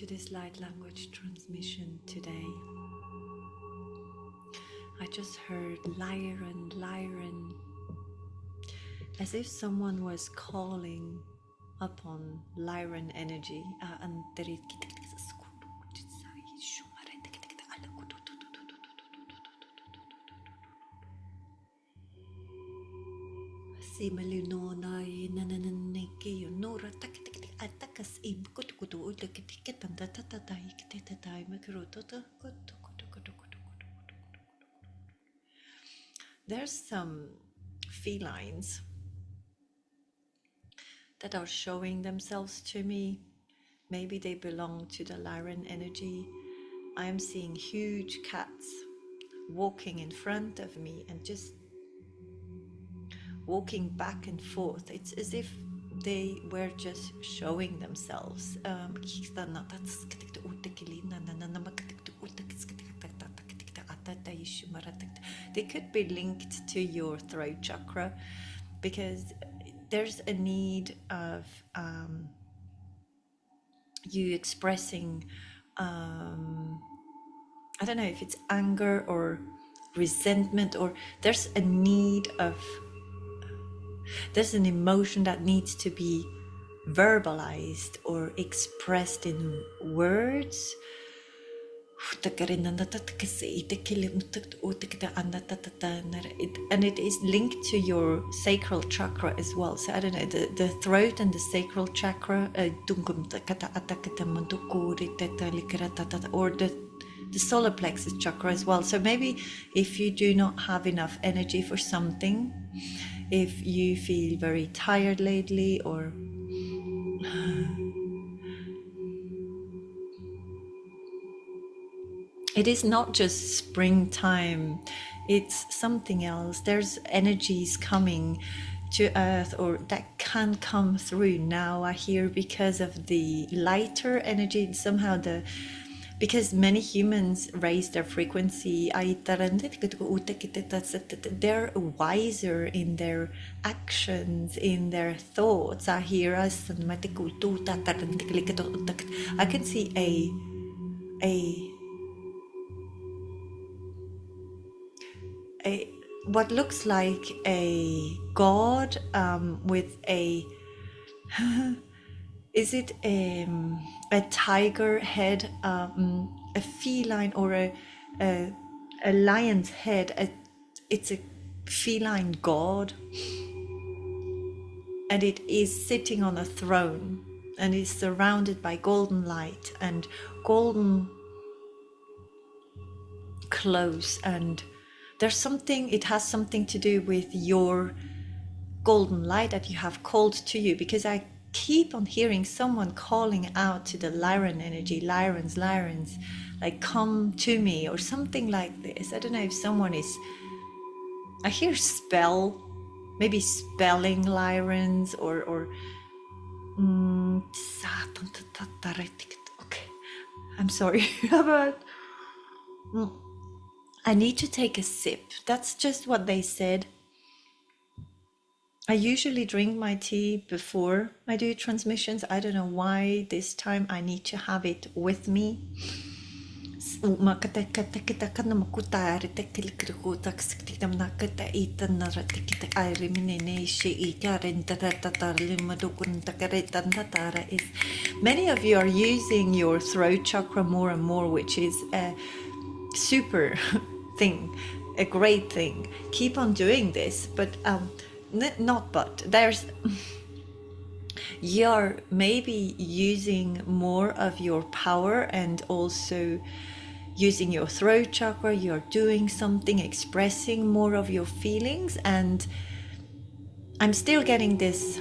this light language transmission today. I just heard LYRAN, LYRAN, as if someone was calling upon LYRAN energy. There's some felines that are showing themselves to me. Maybe they belong to the LYRAN energy. I am seeing huge cats walking in front of me and just walking back and forth. It's as if they were just showing themselves. They could be linked to your throat chakra, because there's a need of you expressing, I don't know if it's anger or resentment, or there's a need of, there's an emotion that needs to be verbalized or expressed in words. And it is linked to your sacral chakra as well. So I don't know, the throat and the sacral chakra, or the solar plexus chakra as well. So maybe if you do not have enough energy for something, if you feel very tired lately, or it is not just springtime, it's something else. There's energies coming to earth, or that can come through now, I hear, because of the lighter energy. Somehow because many humans raise their frequency, they're wiser in their actions, in their thoughts. I hear us. I can see what looks like a god with a is it a tiger head, a feline, or a lion's head? It's a feline god, and it is sitting on a throne, and is surrounded by golden light and golden clothes, and there's something, it has something to do with your golden light that you have called to you, because I keep on hearing someone calling out to the LYRAN energy, LYRANs, like come to me, or something like this. I don't know if someone is, I hear spell, maybe spelling LYRANs, or okay, I'm sorry about, I need to take a sip. That's just what they said. I usually drink my tea before I do transmissions. I don't know why this time I need to have it with me. Many of you are using your throat chakra more and more, which is a super thing, a great thing. Keep on doing this, but there's, you're maybe using more of your power, and also using your throat chakra, you're doing something, expressing more of your feelings, and I'm still getting this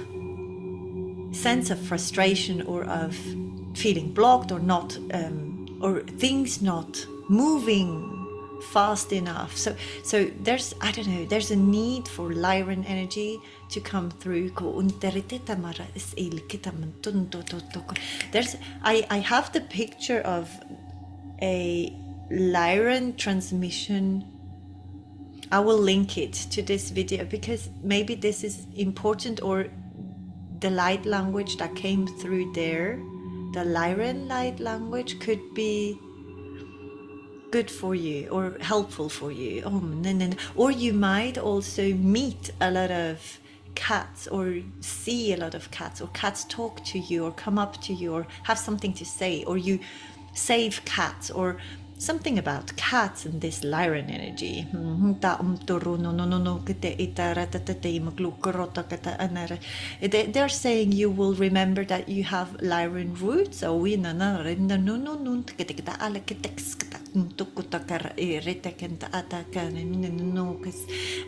sense of frustration, or of feeling blocked, or not, or things not moving fast enough. So there's, I don't know, there's a need for LYRAN energy to come through. There's, I have the picture of a LYRAN transmission. I will link it to this video, because maybe this is important, or the light language that came through there the LYRAN light language could be good for you or helpful for you. Oh, no, no, no. Or you might also meet a lot of cats or see a lot of cats, or cats talk to you or come up to you or have something to say, or you save cats, or something about cats and this LYRAN energy. They're saying you will remember that you have LYRAN roots.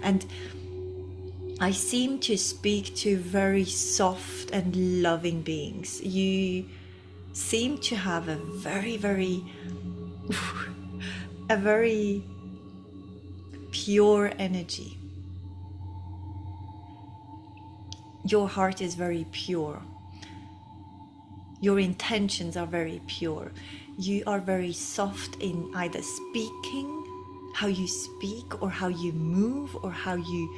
And I seem to speak to very soft and loving beings. You seem to have a very a very pure energy. Your heart is very pure. Your intentions are very pure. You are very soft in either speaking, how you speak, or how you move, or how you,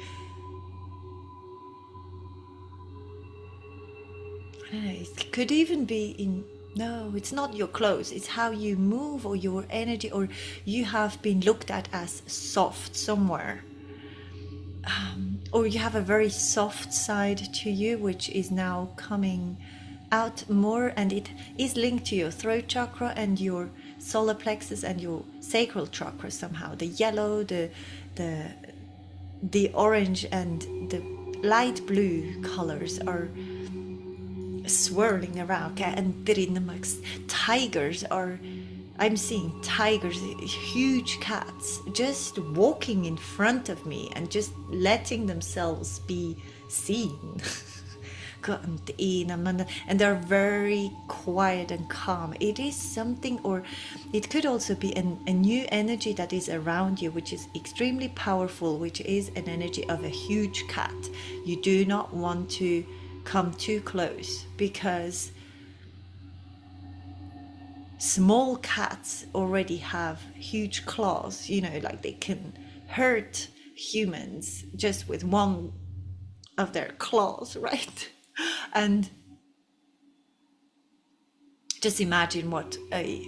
I don't know, it could even be in, no, it's not your clothes, it's how you move or your energy, or you have been looked at as soft somewhere. Or you have a very soft side to you, which is now coming out more, and it is linked to your throat chakra and your solar plexus and your sacral chakra somehow. The yellow, the orange and the light blue colors are swirling around, and tigers are, I'm seeing tigers, huge cats, just walking in front of me and just letting themselves be seen. And they're very quiet and calm. It is something, or it could also be a new energy that is around you, which is extremely powerful, which is an energy of a huge cat. You do not want to come too close, because small cats already have huge claws, you know, like they can hurt humans just with one of their claws, right? And just imagine what a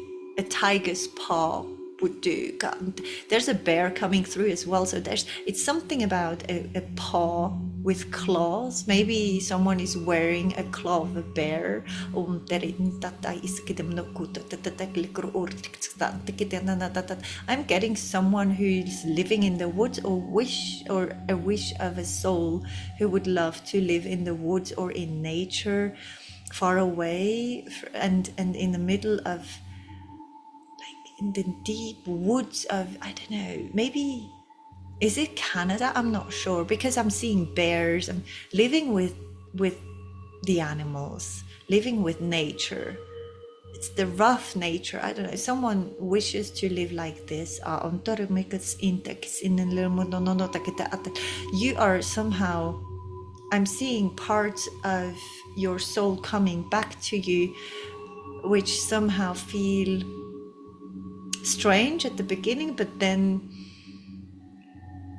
tiger's paw would do. God, there's a bear coming through as well, so it's something about a paw with claws. Maybe someone is wearing a claw of a bear. I'm getting someone who's living in the woods, or a wish of a soul who would love to live in the woods or in nature, far away, and in the middle of, in the deep woods of, I don't know, maybe, is it Canada? I'm not sure, because I'm seeing bears. I'm living with the animals, living with nature. It's the rough nature. I don't know. Someone wishes to live like this. You are somehow, I'm seeing parts of your soul coming back to you, which somehow feel strange at the beginning, but then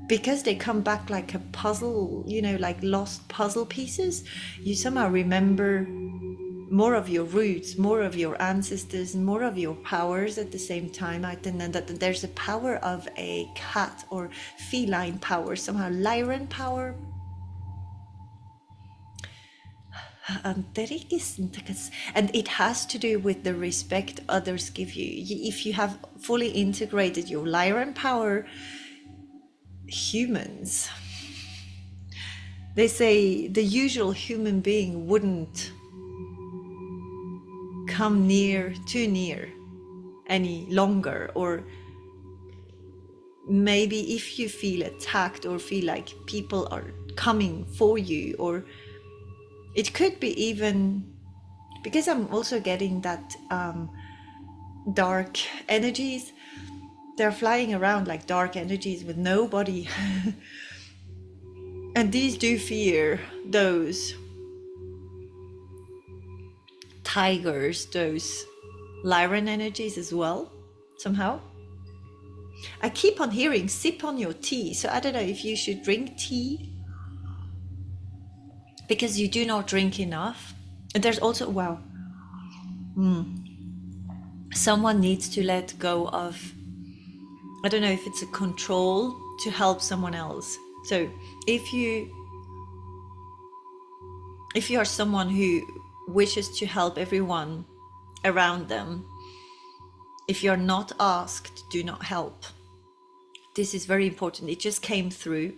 because they come back like a puzzle, you know, like lost puzzle pieces, you somehow remember more of your roots, more of your ancestors, more of your powers at the same time. I think that there's a power of a cat, or feline power, somehow LYRAN power. And it has to do with the respect others give you. If you have fully integrated your LYRAN power, humans, they say the usual human being wouldn't come too near any longer. Or maybe if you feel attacked or feel like people are coming for you, or it could be even, because I'm also getting that dark energies, they're flying around like dark energies with nobody. And these do fear those tigers, those LYRAN energies as well, somehow. I keep on hearing sip on your tea, so I don't know if you should drink tea, because you do not drink enough. And there's also, wow, Someone needs to let go of, I don't know if it's a control to help someone else. So if you are someone who wishes to help everyone around them, if you're not asked, do not help. This is very important. It just came through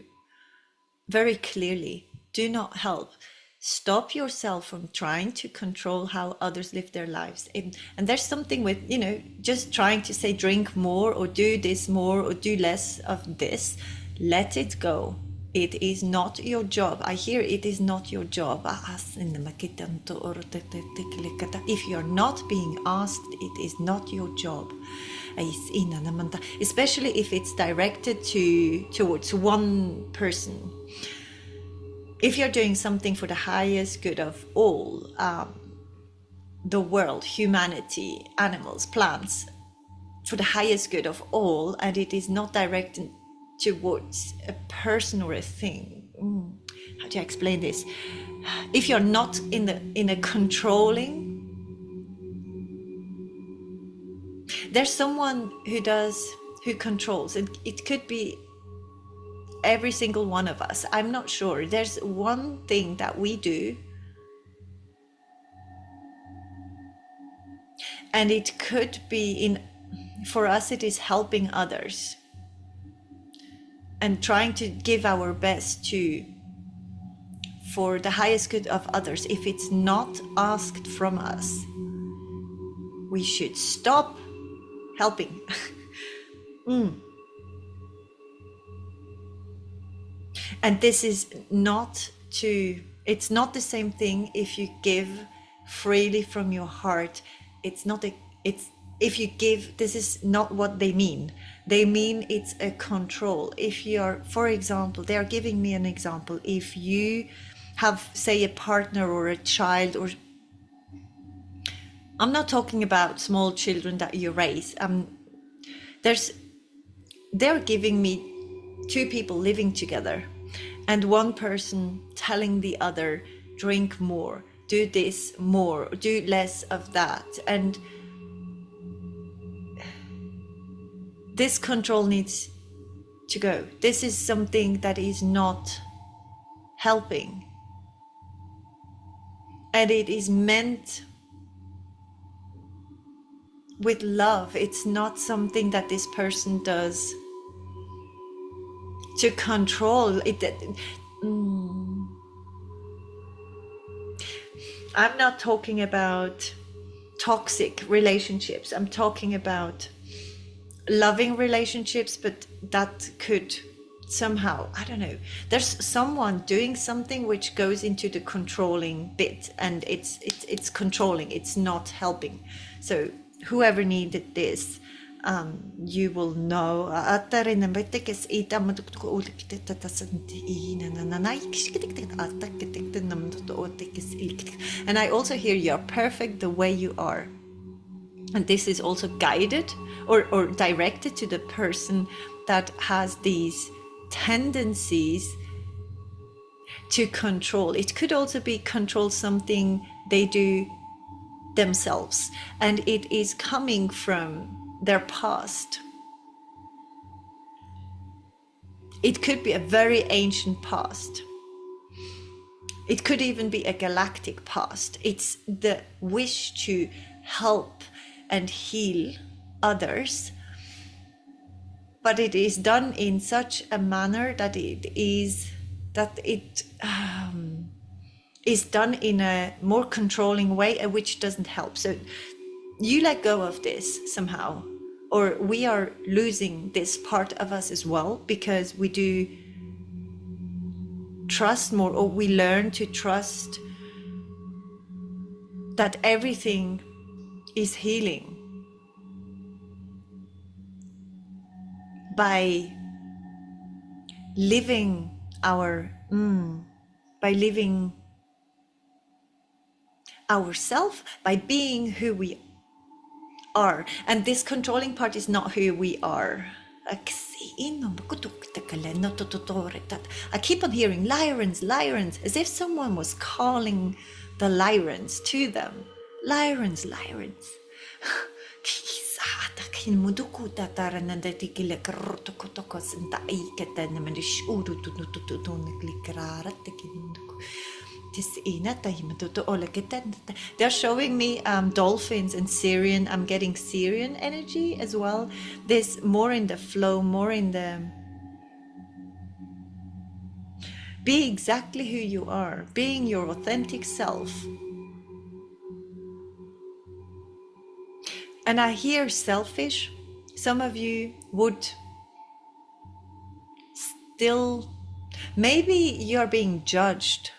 very clearly. Do not help. Stop yourself from trying to control how others live their lives. And there's something with, just trying to say drink more or do this more or do less of this. Let it go. It is not your job. I hear it is not your job. If you're not being asked, it is not your job. Especially if it's directed towards one person. If you're doing something for the highest good of all, the world, humanity, animals, plants, for the highest good of all, and it is not directed towards a person or a thing. How do I explain this? If you're not in a controlling, there's someone who controls, and it could be every single one of us. I'm not sure. There's one thing that we do, and it could be for us it is helping others and trying to give our best for the highest good of others. If it's not asked from us, we should stop helping. And this is it's not the same thing if you give freely from your heart. If you give, this is not what they mean. They mean it's a control. If you're, for example, they are giving me an example. If you have, say, a partner or a child, or I'm not talking about small children that you raise. They're giving me two people living together, and one person telling the other, drink more, do this more, do less of that. And this control needs to go. This is something that is not helping. And it is meant with love. It's not something that this person does to control it. I'm not talking about toxic relationships. I'm talking about loving relationships, but that could somehow, I don't know, there's someone doing something which goes into the controlling bit, and it's controlling, it's not helping. So whoever needed this, you will know. And I also hear you're perfect the way you are. And this is also guided or directed to the person that has these tendencies to control. It could also be control something they do themselves, and it is coming from their past. It could be a very ancient past. It could even be a galactic past. It's the wish to help and heal others, but it is done in such a manner that it is done in a more controlling way, which doesn't help. So you let go of this somehow, or we are losing this part of us as well, because we do trust more, or we learn to trust that everything is healing by living ourself, by being who we are. And this controlling part is not who we are. I keep on hearing LYRANs, as if someone was calling the LYRANs to them. LYRANs. Kin muduku tatara nanda tikile karoto kotokos and the ikata namanish uru to neklikarara tekinduku. They're showing me dolphins and Syrian. I'm getting Syrian energy as well. There's more in the flow, more in the be exactly who you are, being your authentic self. And I hear selfish. Some of you would still, maybe you're being judged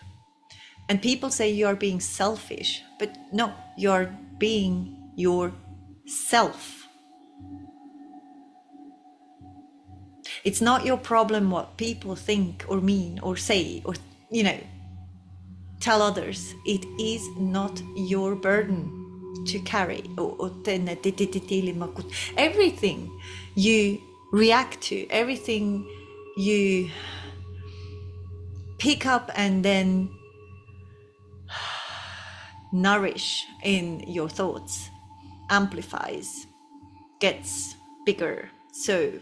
and people say you're being selfish, but no, you're being yourself. It's not your problem what people think or mean or say or, tell others. It is not your burden to carry. Everything you react to, everything you pick up and then nourish in your thoughts amplifies, gets bigger. So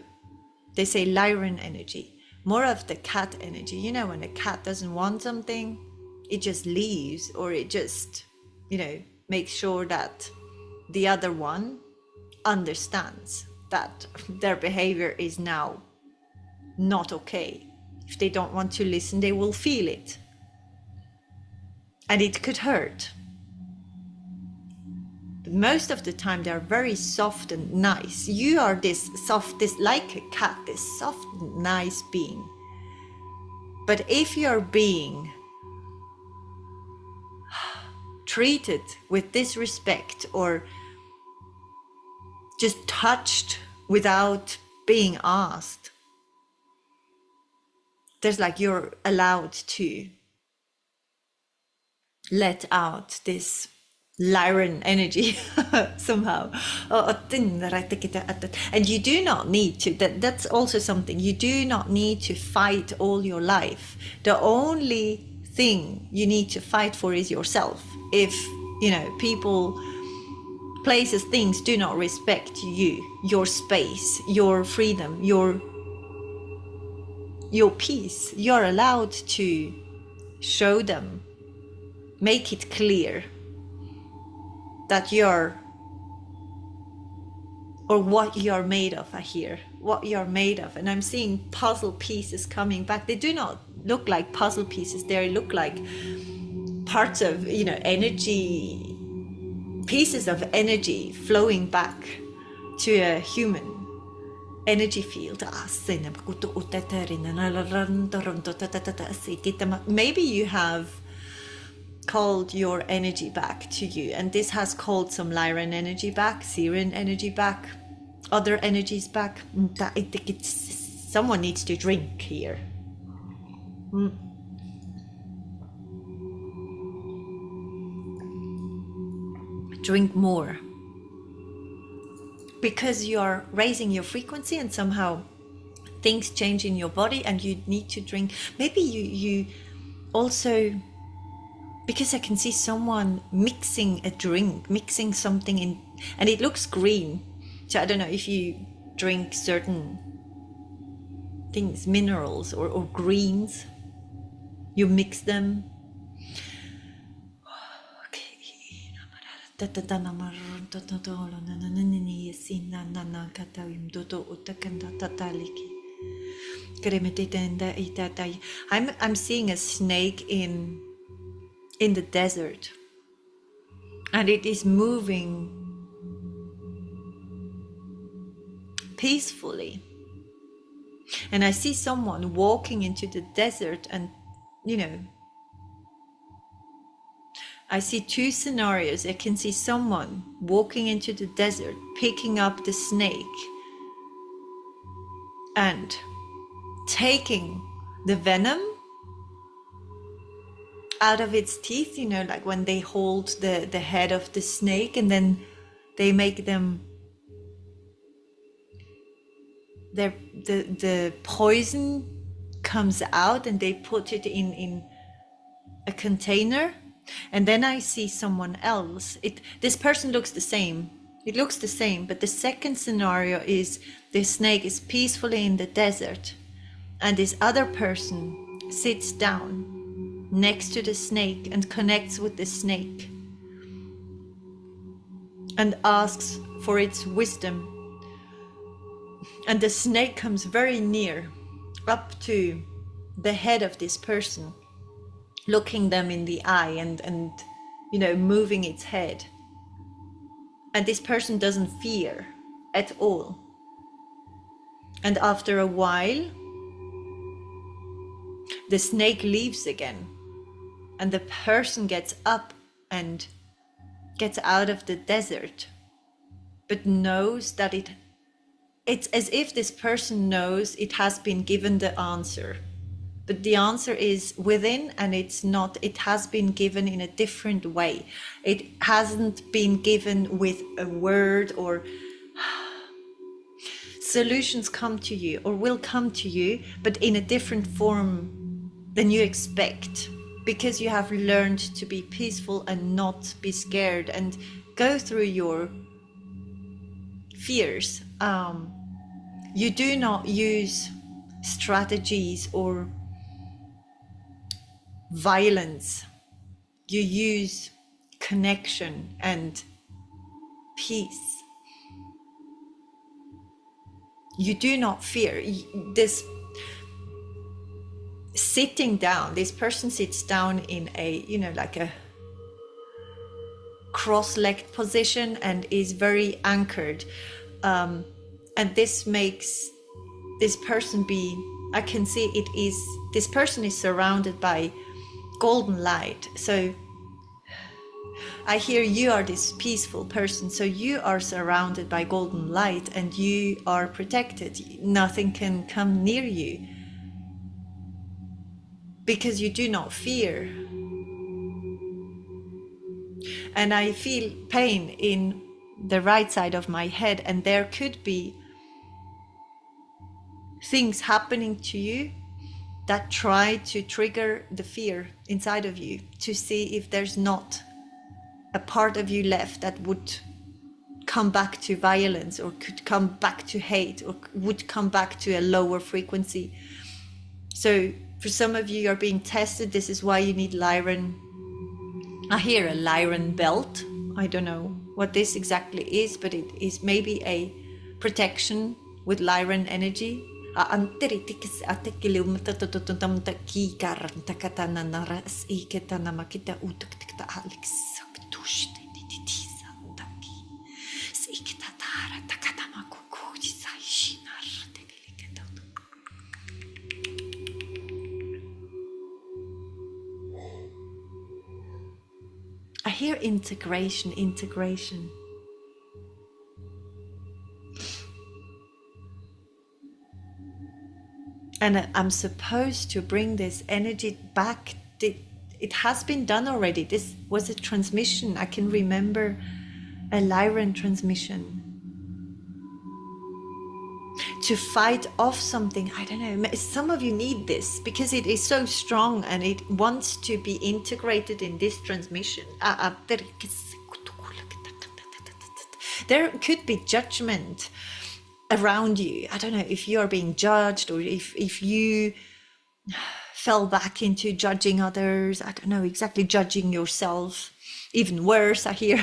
they say LYRAN energy, more of the cat energy. When a cat doesn't want something, it just leaves, or it just, makes sure that the other one understands that their behavior is now not okay. If they don't want to listen, they will feel it. And it could hurt. But most of the time, they're very soft and nice. You are this soft, this like a cat, this soft, nice being. But if you're being treated with disrespect or just touched without being asked, there's like you're allowed to let out this LYRAN energy somehow. And you do not need to, that's also something, you do not need to fight all your life. The only thing you need to fight for is yourself. If, people, places, things do not respect you, your space, your freedom, your peace, you're allowed to show them, make it clear that you're, or what you're made of. I hear what you're made of, and I'm seeing puzzle pieces coming back. They do not look like puzzle pieces, they look like parts of, energy, pieces of energy flowing back to a human energy field. Maybe you have called your energy back to you, and this has called some LYRAN energy back, Syrian energy back, other energies back. I think someone needs to drink here. Drink more, because you're raising your frequency and somehow things change in your body and you need to drink. Maybe you also, because I can see someone mixing a drink, mixing something in, and it looks green. So I don't know if you drink certain things, minerals or greens, you mix them. I'm seeing a snake in the desert, and it is moving peacefully, and I see someone walking into the desert, and I see two scenarios. I can see someone walking into the desert, picking up the snake and taking the venom out of its teeth, like when they hold the head of the snake and then they make them, the poison comes out and they put it in a container And then I see someone else. This person looks the same. It looks the same, but the second scenario is the snake is peacefully in the desert, and this other person sits down next to the snake and connects with the snake and asks for its wisdom. And the snake comes very near, up to the head of this person, looking them in the eye and you know, moving its head. And this person doesn't fear at all. And after a while, the snake leaves again, and the person gets up and gets out of the desert, but knows that it's as if this person knows it has been given the answer. But the answer is within, and it's not, it has been given in a different way. It hasn't been given with a word, or solutions come to you or will come to you, but in a different form than you expect, because you have learned to be peaceful and not be scared and go through your fears. You do not use strategies or violence. You use connection and peace. You do not fear. This sitting down, this person sits down in a, you know, like a cross-legged position and is very anchored. And this makes this person be, I can see it is, this person is surrounded by golden light. So I hear you are this peaceful person, so you are surrounded by golden light and you are protected. Nothing can come near you because you do not fear. And I feel pain in the right side of my head, and there could be things happening to you that try to trigger the fear inside of you, to see if there's not a part of you left that would come back to violence, or could come back to hate, or would come back to a lower frequency. So for some of you, you're being tested. This is why you need LYRAN. I hear a LYRAN belt. I don't know what this exactly is, but it is maybe a protection with LYRAN energy. I hear integration. And I'm supposed to bring this energy back. It has been done already. This was a transmission. I can remember a LYRAN transmission. To fight off something, I don't know, some of you need this because it is so strong and it wants to be integrated in this transmission. There could be judgment around you. I don't know if you are being judged, or if you fell back into judging others. I don't know, exactly, judging yourself. Even worse, I hear.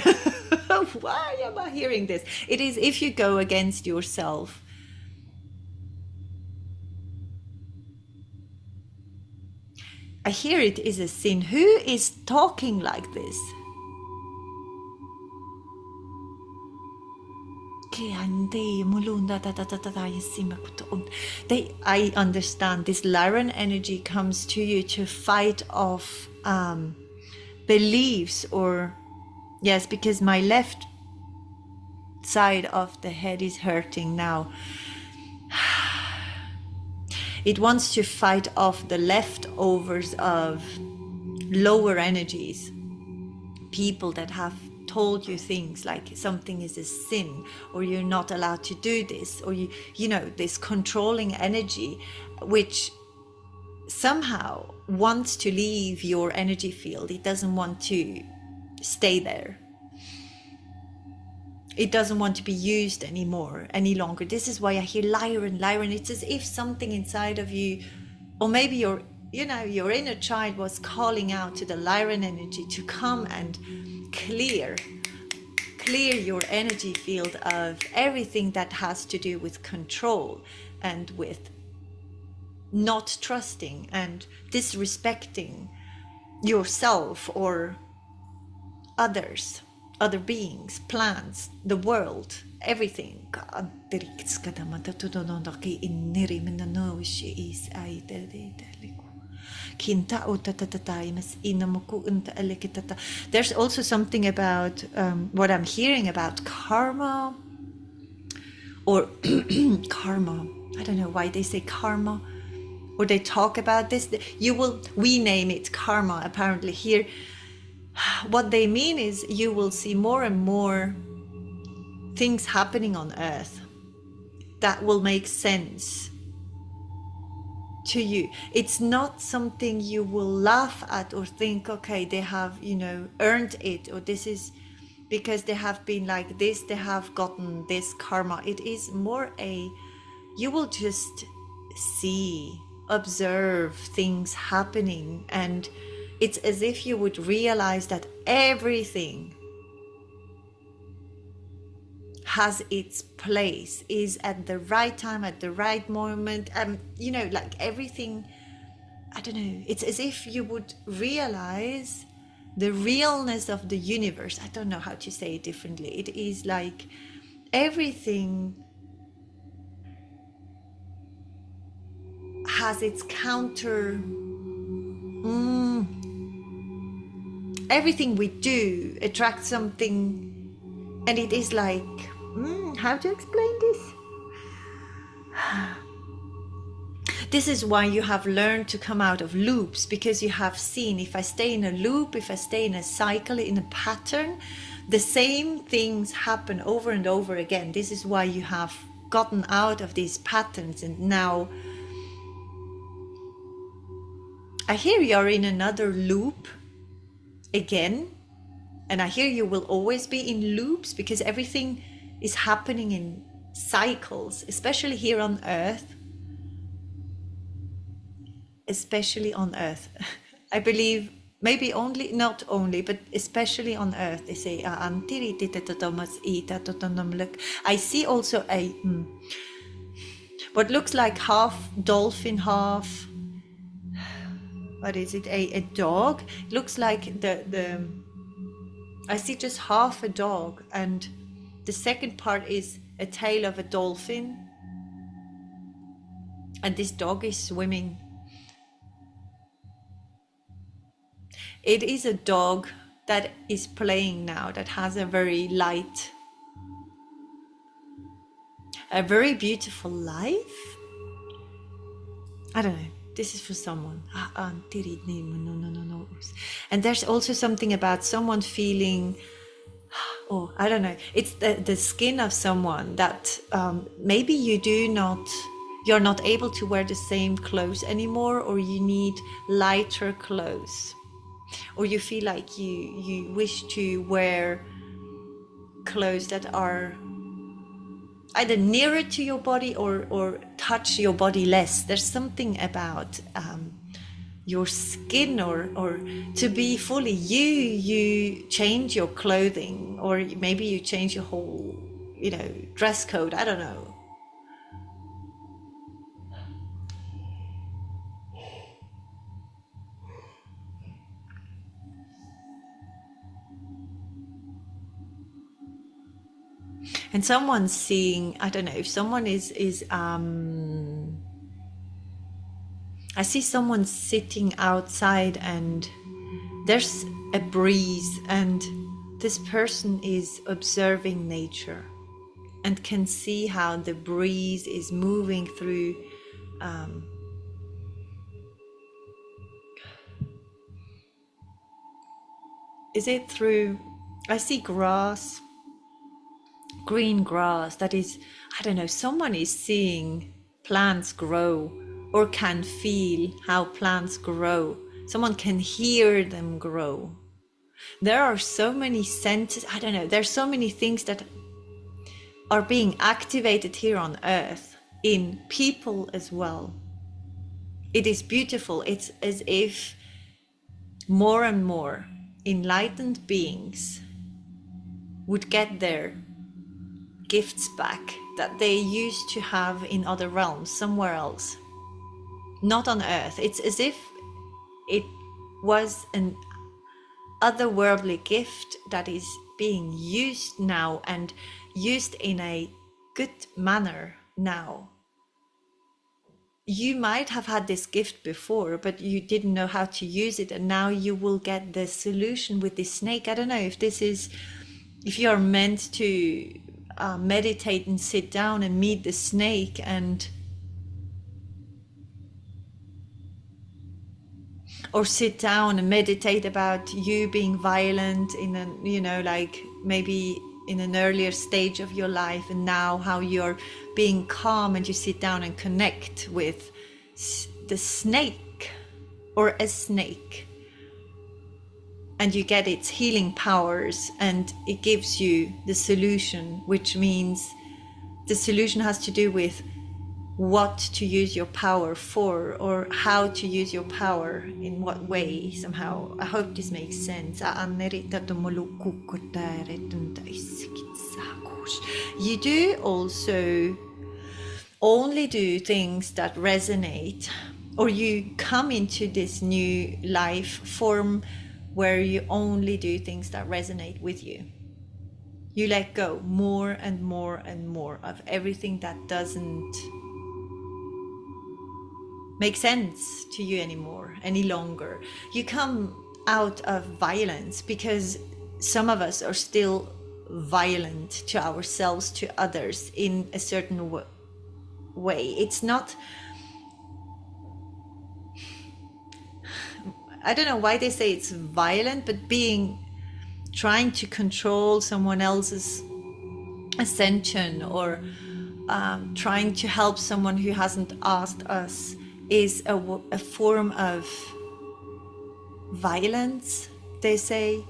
Why am I hearing this? It is if you go against yourself. I hear it is a sin. Who is talking like this? I understand this LYRAN energy comes to you to fight off beliefs, or yes, because my left side of the head is hurting now. It wants to fight off the leftovers of lower energies, people that have told you things like something is a sin, or you're not allowed to do this, or you know, this controlling energy, which somehow wants to leave your energy field. It doesn't want to stay there. It doesn't want to be used anymore, any longer. This is why I hear Lyran, Lyran. It's as if something inside of you, or maybe your, your inner child was calling out to the Lyran energy to come and clear your energy field of everything that has to do with control and with not trusting and disrespecting yourself or others, other beings, plants, the world, everything. There's also something about what I'm hearing about karma, or karma. I don't know why they say karma, or they talk about this. We name it karma apparently here. What they mean is you will see more and more things happening on earth that will make sense to you. It's not something you will laugh at or think, okay, they have, earned it, or this is because they have been like this, they have gotten this karma. It is more you will just see, observe things happening, and it's as if you would realize that everything has its place, is at the right time, at the right moment. Like everything, I don't know, it's as if you would realize the realness of the universe. I don't know how to say it differently. It is like everything has its counter. Everything we do attracts something, and it is like, how to explain this? This is why you have learned to come out of loops, because you have seen, if I stay in a loop, if I stay in a cycle, in a pattern, the same things happen over and over again. This is why you have gotten out of these patterns, and now I hear you're in another loop again, and I hear you will always be in loops, because everything is happening in cycles, especially here on earth. I believe maybe not only, but especially on earth. They say I see also what looks like half dolphin, half, what is it, a dog. It looks like I see just half a dog, and the second part is a tail of a dolphin, and this dog is swimming. It is a dog that is playing now, that has a very light, a very beautiful life. I don't know. This is for someone. And there's also something about someone feeling, I don't know. It's the skin of someone that maybe you're not able to wear the same clothes anymore, or you need lighter clothes, or you feel like you wish to wear clothes that are either nearer to your body or touch your body less. There's something about your skin, or to be fully you change your clothing, or maybe you change your whole dress code. I don't know. And someone's seeing, I don't know, if someone is I see someone sitting outside, and there's a breeze, and this person is observing nature and can see how the breeze is moving through I see grass, green grass that is, I don't know, someone is seeing plants grow or can feel how plants grow. Someone can hear them grow. There are so many senses, I don't know, there's so many things that are being activated here on earth, in people as well. It is beautiful. It's as if more and more enlightened beings would get their gifts back that they used to have in other realms, somewhere else, not on earth. It's as if it was an otherworldly gift that is being used now, and used in a good manner now. You might have had this gift before, but you didn't know how to use it, and now you will get the solution with this snake. I don't know if this is, if you are meant to meditate and sit down and meet the snake, and or sit down and meditate about you being violent in a, you know, like maybe in an earlier stage of your life, and now how you're being calm and you sit down and connect with the snake or a snake, and you get its healing powers, and it gives you the solution, which means the solution has to do with what to use your power for, or how to use your power in what way, somehow. I hope this makes sense. You do also only do things that resonate, or you come into this new life form where you only do things that resonate with you. You let go more and more and more of everything that doesn't make sense to you anymore, any longer. You come out of violence, because some of us are still violent to ourselves, to others, in a certain way. It's not, I don't know why they say it's violent, but trying to control someone else's ascension, or trying to help someone who hasn't asked us, is a form of violence, they say.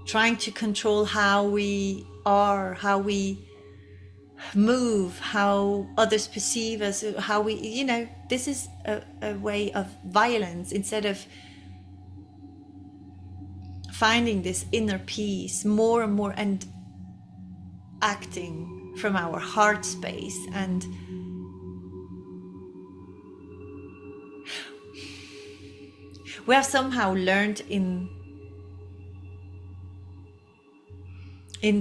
Trying to control how we are, how we move, how others perceive us, how we, you know, this is a way of violence, instead of finding this inner peace more and more, and acting from our heart space. And we have somehow learned in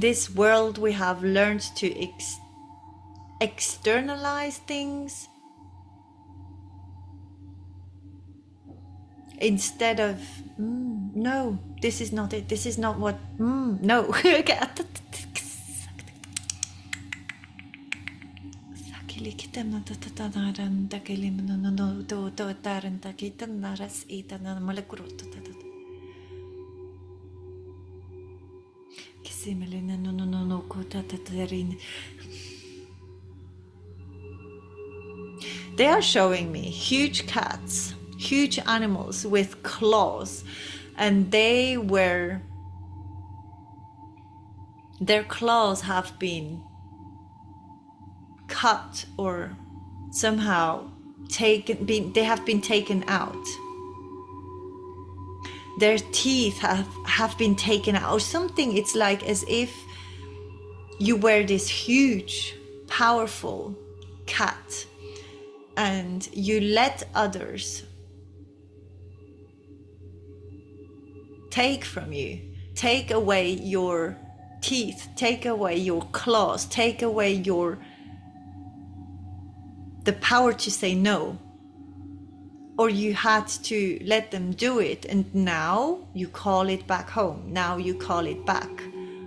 this world, we have learned to externalize things instead of no, this is not it, this is not what, no. They are showing me huge cats, huge animals with claws, and their claws have been cut, or somehow they have been taken out. Their teeth have been taken out or something. It's like as if you were this huge, powerful cat, and you let others take from you, take away your teeth, take away your claws, take away the power to say no. Or you had to let them do it, and now you call it back home. Now you call it back.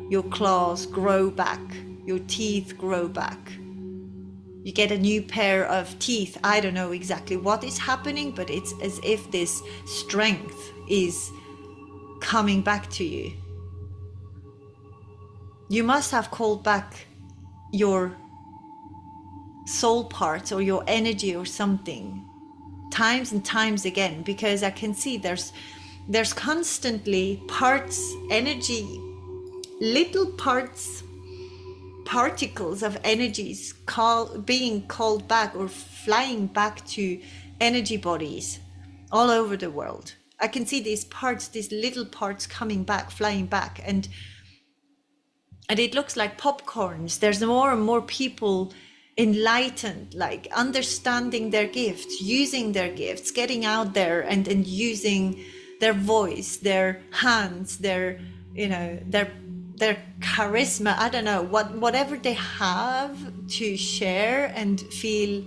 Your claws grow back, your teeth grow back. You get a new pair of teeth. I don't know exactly what is happening, but it's as if this strength is coming back to you. You must have called back your soul parts or your energy or something times and times again, because I can see there's constantly parts, energy, little parts, particles of energies being called back or flying back to energy bodies all over the world. I can see these parts, these little parts coming back, flying back, and it looks like popcorns. There's more and more people enlightened, like understanding their gifts, using their gifts, getting out there and using their voice, their hands, their, you know, their charisma, I don't know, whatever they have to share and feel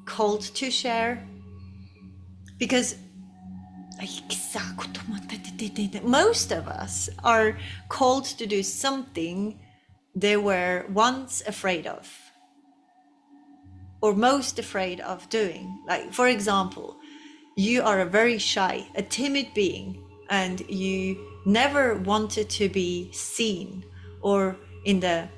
called to share. Because most of us are called to do something they were once afraid of, or most afraid of doing. Like, for example, you are a very shy, a timid being, and you never wanted to be seen or in the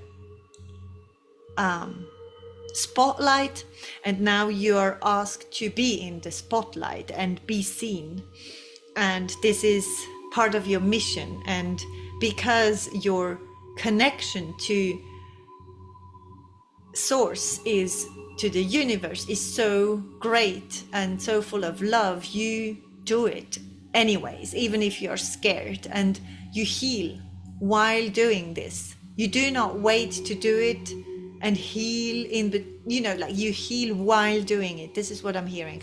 spotlight, and now you are asked to be in the spotlight and be seen, and this is part of your mission. And because your connection to source is to the universe is so great and so full of love, you do it anyways, even if you're scared, and you heal while doing this. You do not wait to do it and heal in the, you know, like you heal while doing it. This is what I'm hearing.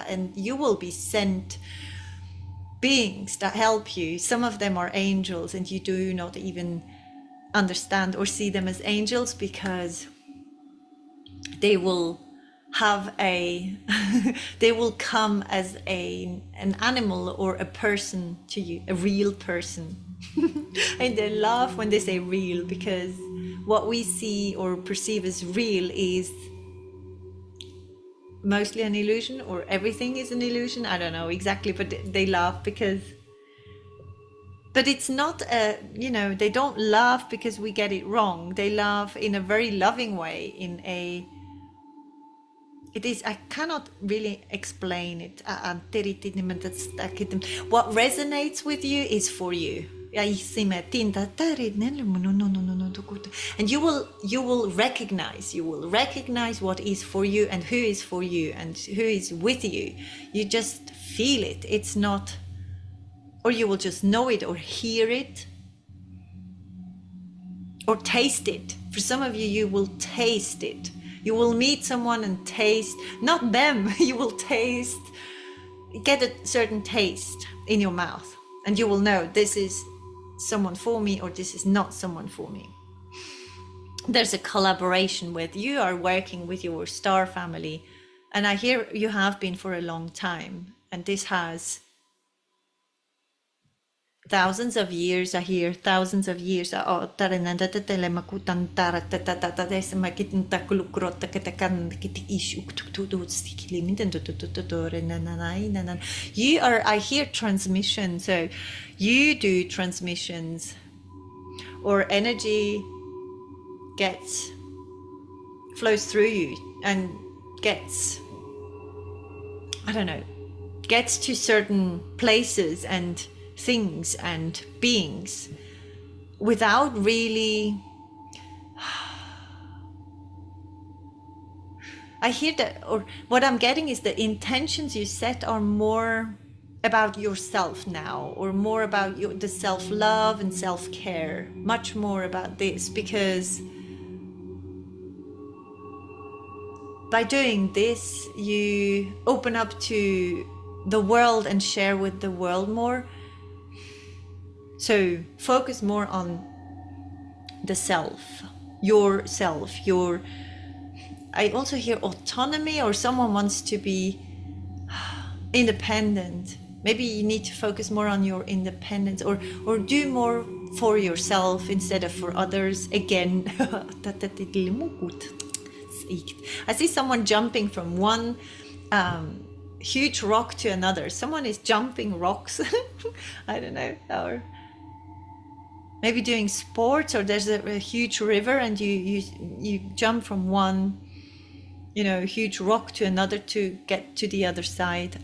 And you will be sent beings that help you. Some of them are angels, and you do not even understand or see them as angels, because they will have a they will come as an animal or a person to you, a real person. And they laugh when they say real, because what we see or perceive as real is mostly an illusion, or everything is an illusion. I don't know exactly, but they laugh because, but it's not a, you know, they don't laugh because we get it wrong. They laugh in a very loving way, in a, it is, I cannot really explain it. What resonates with you is for you. And you will recognize what is for you and who is for you and who is with you. You just feel it. It's not, or you will just know it or hear it or taste it. For some of you, you will taste it. You will meet someone and taste, not them, you will taste, get a certain taste in your mouth, and you will know this is someone for me or this is not someone for me. There's a collaboration with, you are working with your star family, and I hear you have been for a long time, and this has thousands of years. I hear thousands of years. You are, I hear transmission, so you do transmissions, or energy flows through you and gets, I don't know, gets to certain places and things and beings without really, I hear that, or what I'm getting is the intentions you set are more about yourself now, or more about the self-love and self-care, much more about this, because by doing this you open up to the world and share with the world more. So focus more on the self, yourself, your, I also hear autonomy, or someone wants to be independent. Maybe you need to focus more on your independence, or do more for yourself instead of for others. Again, I see someone jumping from one huge rock to another. Someone is jumping rocks. I don't know, or maybe doing sports, or there's a huge river and you jump from one, you know, huge rock to another to get to the other side.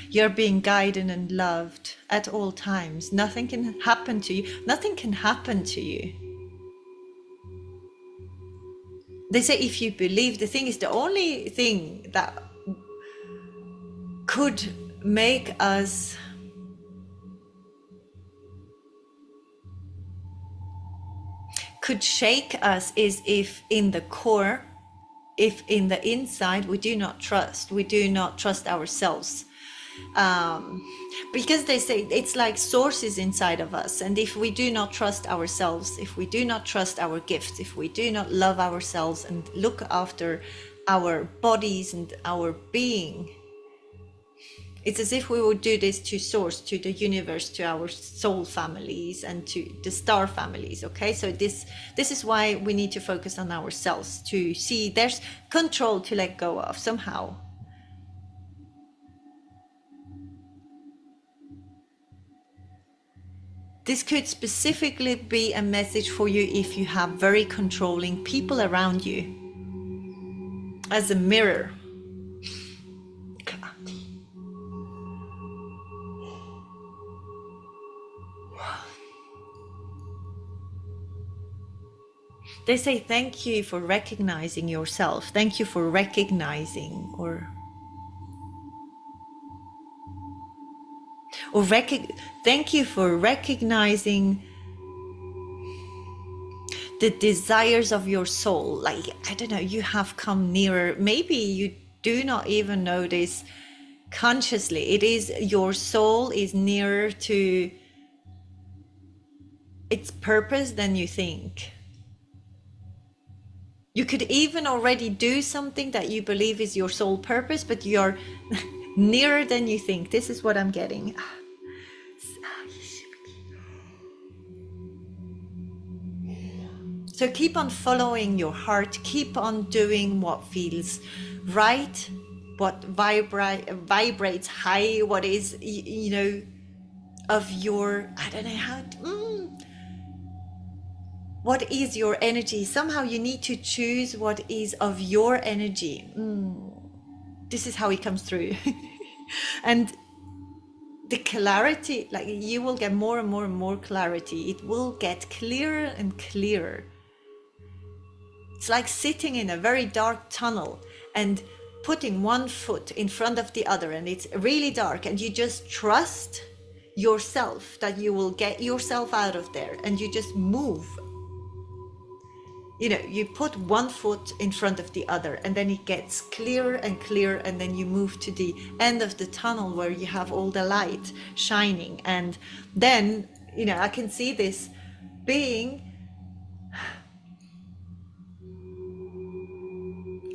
You're being guided and loved at all times. Nothing can happen to you. Nothing can happen to you. They say if you believe, the thing is, the only thing that could make us could shake us is if in the core, if in the inside we do not trust ourselves. Because they say it's like sources inside of us, and if we do not trust ourselves, if we do not trust our gifts, if we do not love ourselves and look after our bodies and our being, it's as if we would do this to source, to the universe, to our soul families and to the star families. Okay, so this is why we need to focus on ourselves, to see there's control to let go of somehow. This could specifically be a message for you if you have very controlling people around you. As a mirror. They say thank you for recognizing yourself. Thank you for recognizing thank you for recognizing the desires of your soul. Like, I don't know, you have come nearer. Maybe you do not even know this consciously. It is your soul is nearer to its purpose than you think. You could even already do something that you believe is your soul purpose, but you're nearer than you think. This is what I'm getting. So keep on following your heart, keep on doing what feels right, what vibrates high, what is, you know, of your, I don't know how to, what is your energy? Somehow you need to choose what is of your energy. This is how it comes through. And the clarity, like you will get more and more and more clarity. It will get clearer and clearer. It's like sitting in a very dark tunnel and putting one foot in front of the other, and it's really dark, and you just trust yourself that you will get yourself out of there, and you just move. You know, you put one foot in front of the other, and then it gets clearer and clearer, and then you move to the end of the tunnel where you have all the light shining. And then, you know, I can see this being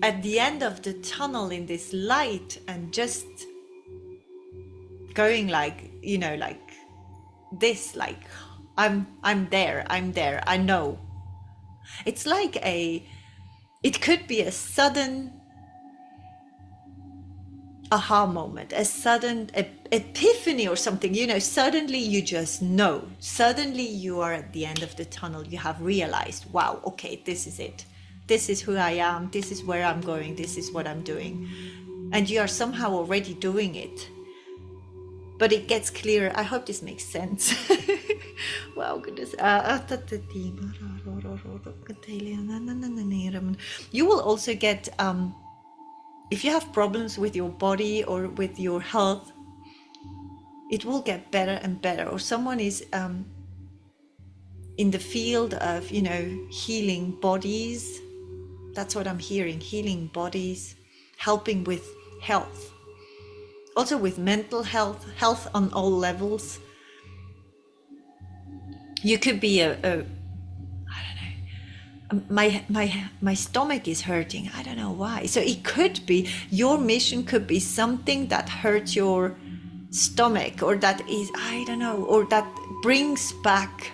at the end of the tunnel in this light, and just going like, you know, like this, like I'm there, I know. It's like it could be a sudden aha moment, a sudden epiphany or something, you know, suddenly you just know, suddenly you are at the end of the tunnel, you have realized, wow, okay, this is it. This is who I am, this is where I'm going, this is what I'm doing. And you are somehow already doing it. But it gets clearer. I hope this makes sense. Wow, goodness. You will also get, if you have problems with your body or with your health, it will get better and better. Or someone is in the field of, you know, healing bodies. That's what I'm hearing, healing bodies, helping with health. Also with mental health, health on all levels. You could be I don't know, my stomach is hurting, I don't know why. So it could be, your mission could be something that hurts your stomach, or that is, I don't know, or that brings back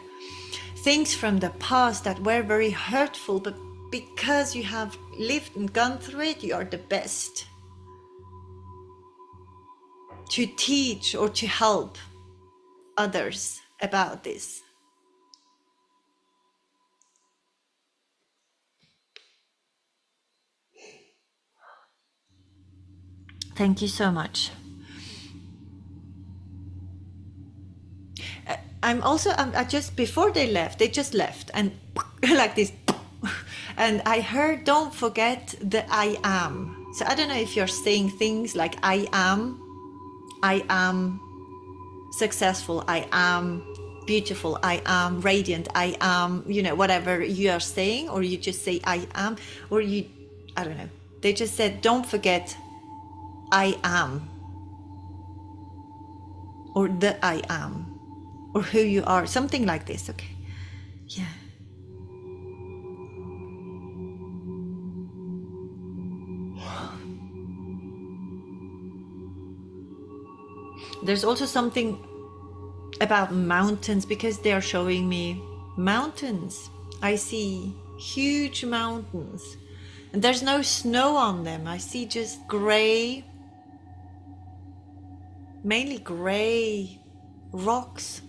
things from the past that were very hurtful, but because you have lived and gone through it, you are the best to teach or to help others about this. Thank you so much. I just, before they just left and like this, and I heard, don't forget the I am. So I don't know if you're saying things like I am successful, I am beautiful, I am radiant, I am, whatever you are saying, or you just say I am, or I don't know. They just said, don't forget I am, or the I am, or who you are, something like this. Okay. Yeah. There's also something about mountains, because they are showing me mountains. I see huge mountains and there's no snow on them. I see just gray, mainly gray rocks.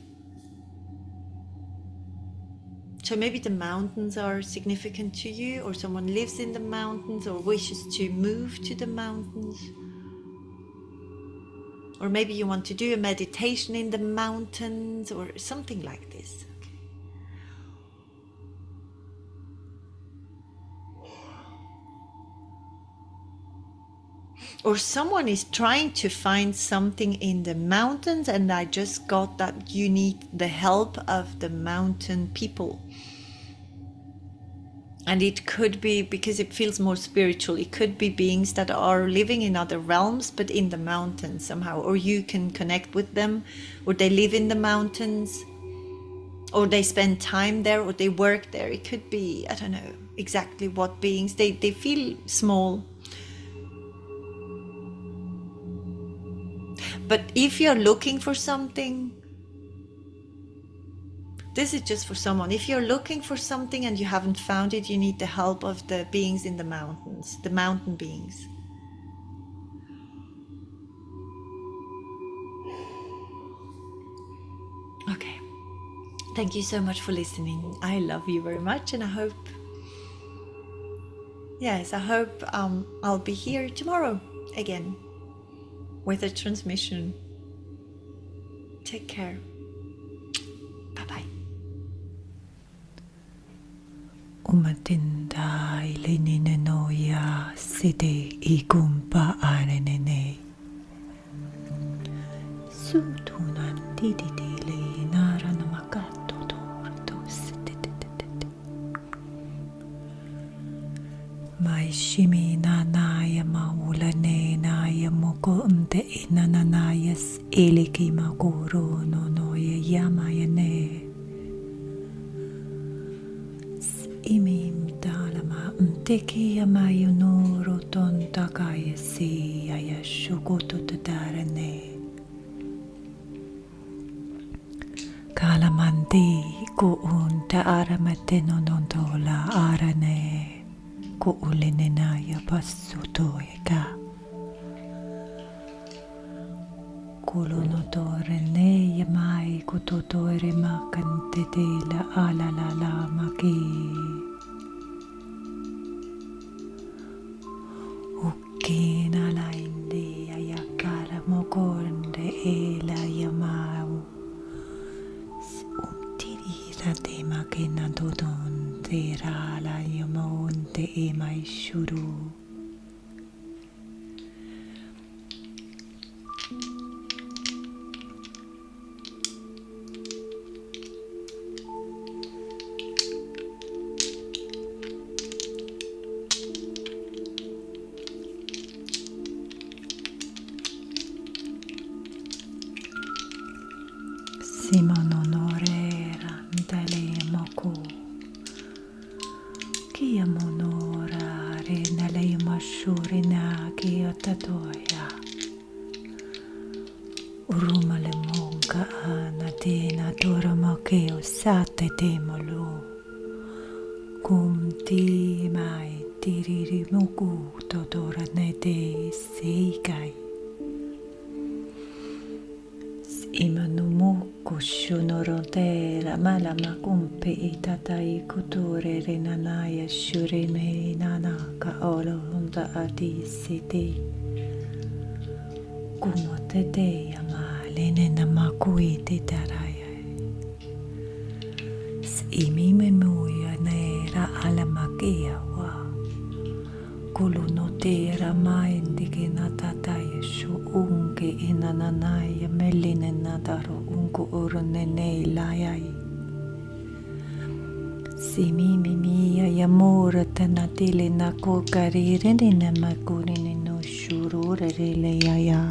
So maybe the mountains are significant to you, or someone lives in the mountains or wishes to move to the mountains. Or maybe you want to do a meditation in the mountains or something like this. Or someone is trying to find something in the mountains, and I just got that you need the help of the mountain people. And it could be, because it feels more spiritual, it could be beings that are living in other realms but in the mountains somehow, or you can connect with them, or they live in the mountains, or they spend time there, or they work there. It could be, I don't know exactly what beings. They feel small. But if you're looking for something, this is just for someone. If you're looking for something and you haven't found it, you need the help of the beings in the mountains, the mountain beings. Okay. Thank you so much for listening. I love you very much, and I hope I'll be here tomorrow again with a transmission. Take care. Bye-bye. Umatinda ilinine noya side igumpa anene. Sutunan dididile nara namakato tortos. Mai shimi nanaya maulane naya moko unte inananayas eliki maguro no noya yamayane. Imim talama unteki yamayunuro tontakaya si ayashukoto tadarane. Kalamandi kuun taaramate nonontola arane. Kuulinenaya passutoika. Kulunotore ne yamai kutotore makante la alalala maki. Ukina la indi ayakara mokornde ela yamau. Umtirira te makena dodon te rala yamonte e mai shuru. Simon onore rantale moku. Kia monora renale mashurina kia tatoya. Urumale monka anatena dora makeo sate temolo. kum ti mai tiriri muku todora ne te seikai. Imanu muku shunoro te la malama kumpe itatai kutore renanaya shurine nanaka olo honda adi sete. Kumote te yamalene namakui te taraya. Imime muya nera alamakia wa. Kulunotera maindike natataya shu unke inananaya meline nadaro unku urunene layai. Simimi mia yamura tanatile na kokarire na makurine no shurure leyaya.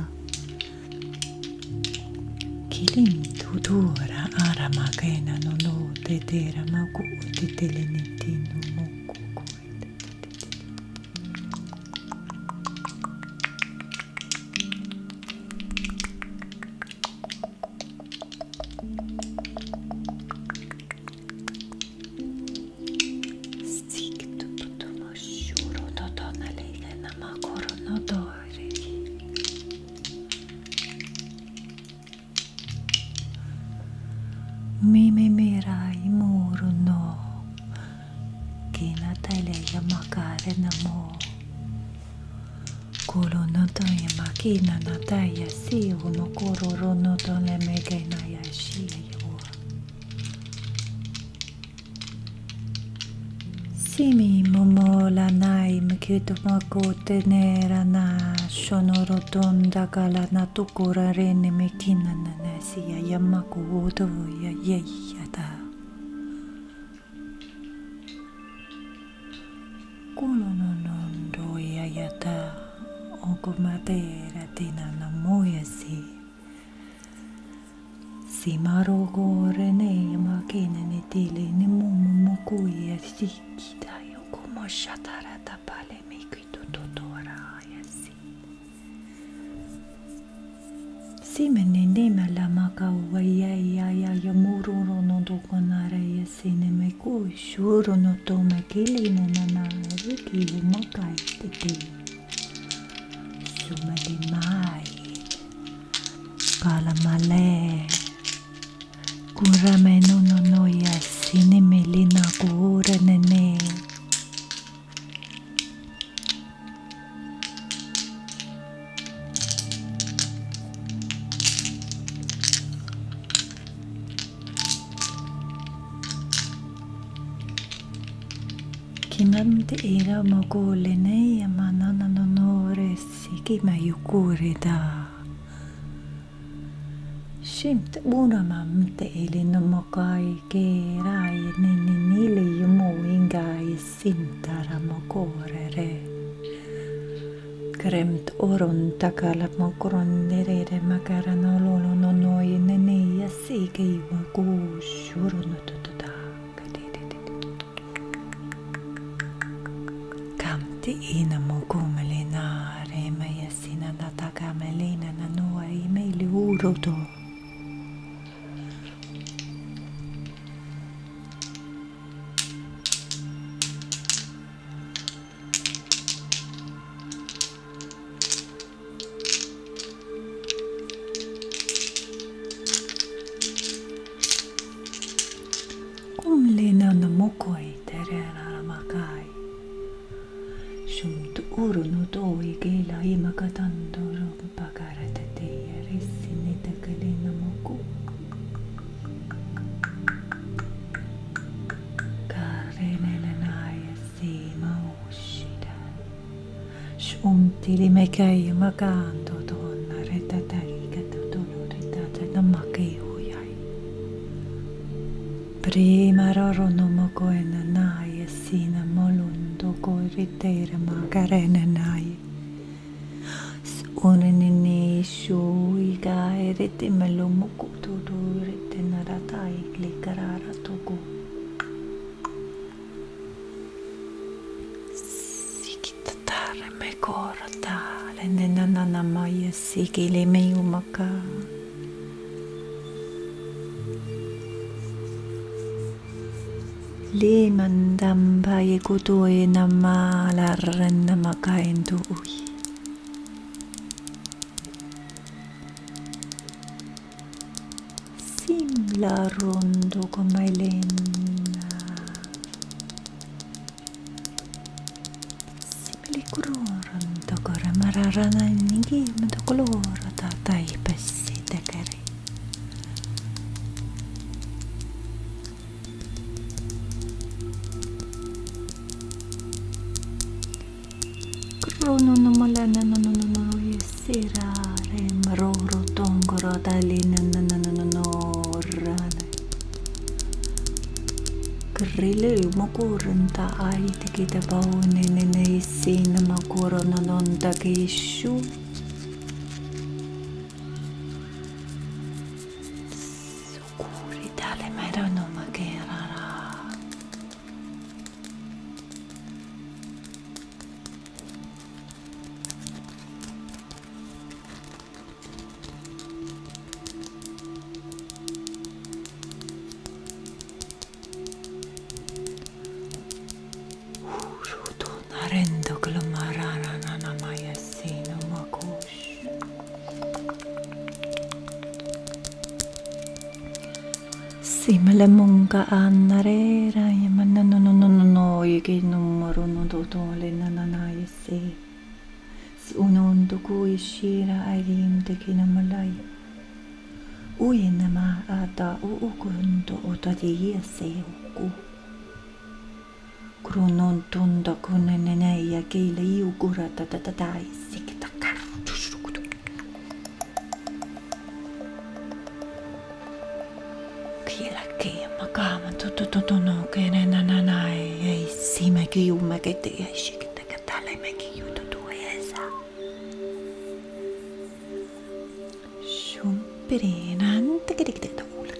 Kilim tudura aramakena no tetera maku titelenitino muku. Mimi mirai muru no kina tale ya makare na mo kolo no to ya makina na taya si uno koro no to le mege na ya shi yo simi momo la nai mkito makote nera na shonoro tonda kala na tukura rene mekina na nasi ya yamaku udo ya yeyata kulo no nondo ya yata oko matera tina na moya si marogo rene ya makina ni tile ni mumu muku ya sikita yo como shatara tapale mikito totora ya si menene la makawa ya mururo no dokonare ya sine me ku shuru no to me kili na na riki makai tete sumali mai kala male kurame no ya sine melina kure nene Kimam te era mogole ne manana no resi ki mayukure da Shimt una mamte ele no mokai ke rai ni le yumo ingai sintara mokore re Kremt oron takala mokron nere makara no lolo no noi nene ya sike iwa ku shuru no totoda Kamti ina mokumelina re maya sina nataka melina na noa imeli uroto Kumlina na mokoi terera makai Shumtu uru no toi kela imakatando pakarata te resine takalina moku Karene naya si maushida Shumti limekai makando donna retatai katotolo retata namakei huyai Prima roro no mokoena naya sina molundo koiritera makarena nai. Unenene shui gaerete melomuku tudurete naratai klikarara toku. Sikitatare me korata lenenana maya sikile meyumaka. Limandam pai kutui nama LYRAN nama kain tuui. Simla rondo komailena. Simli kuroran takara mararana ningi matakolora tatai pessi tekeri. Krono no malana no yesira re maroro tongoro dalina no rane. Grille mokuranta ai tekita baune nene sina makuro nonda kishu. Sukuri dale merano makerara. Rendo kalamarana na maya sino makush. Simile munga anarera yamana no yegi numero no dotole na yese. Unondo kuishira arim de kinamalai. Uyenama ata ukundo otadi yese uku. Kronon tunda kunenene ja keile iukura tatatai sikita karutusrukutu. Kiela kia makama tutututuno kene nananai ei sime kiume kete ei shikita katale me kiututu esa. Shumpirinan tikidikita uula.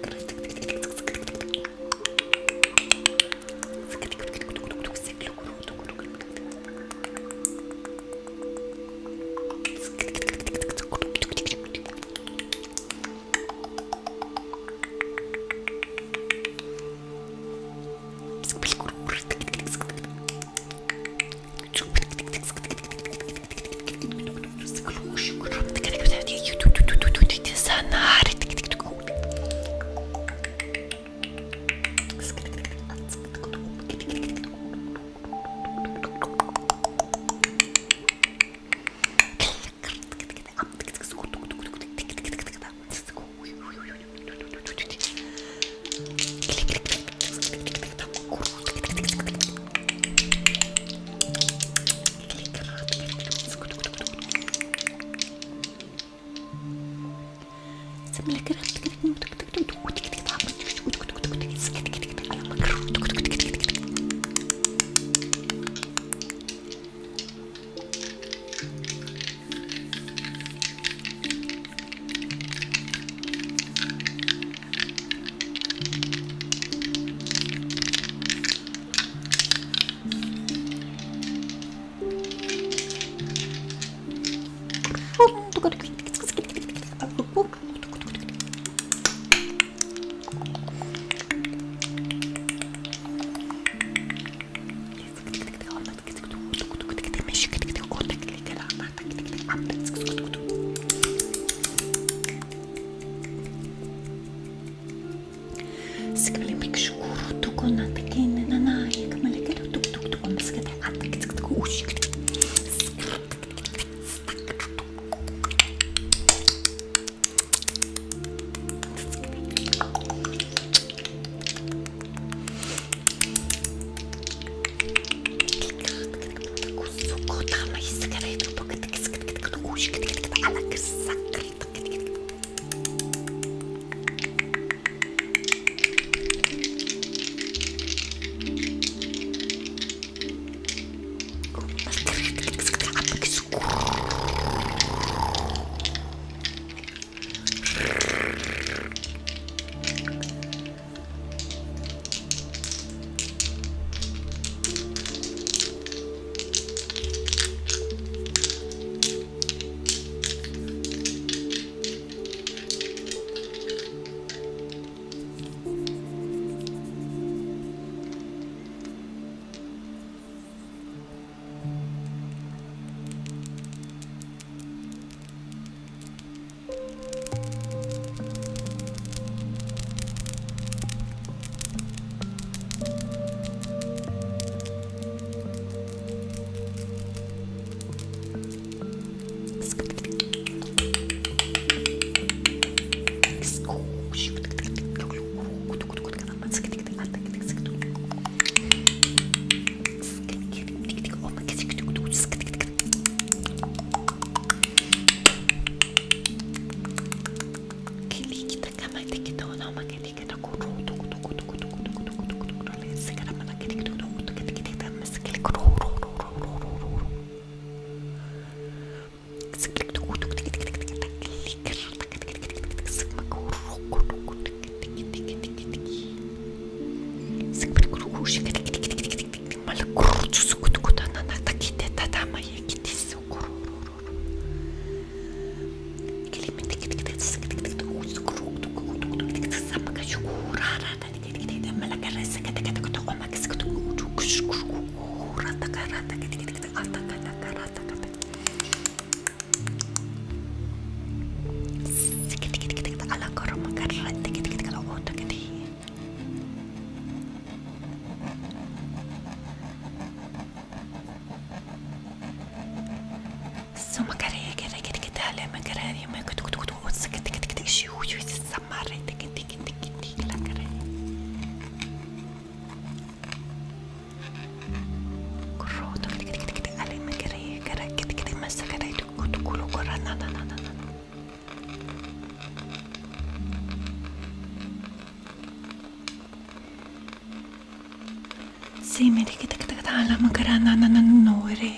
Simili kita ala makarana no re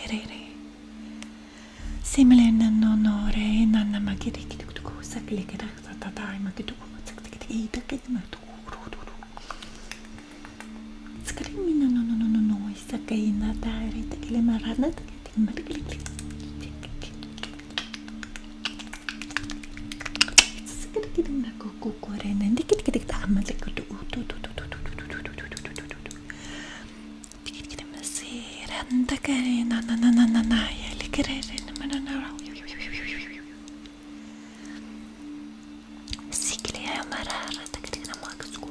simile no re nana makiri kita kutu sakli kita tata makitu sakti kita kita matu sekali mina no isakai na tare tekele marana tekele marikli sekali kita na koko re nanti kita amal kutu Anda kare na ya likrere na sikle amarara takre na maksku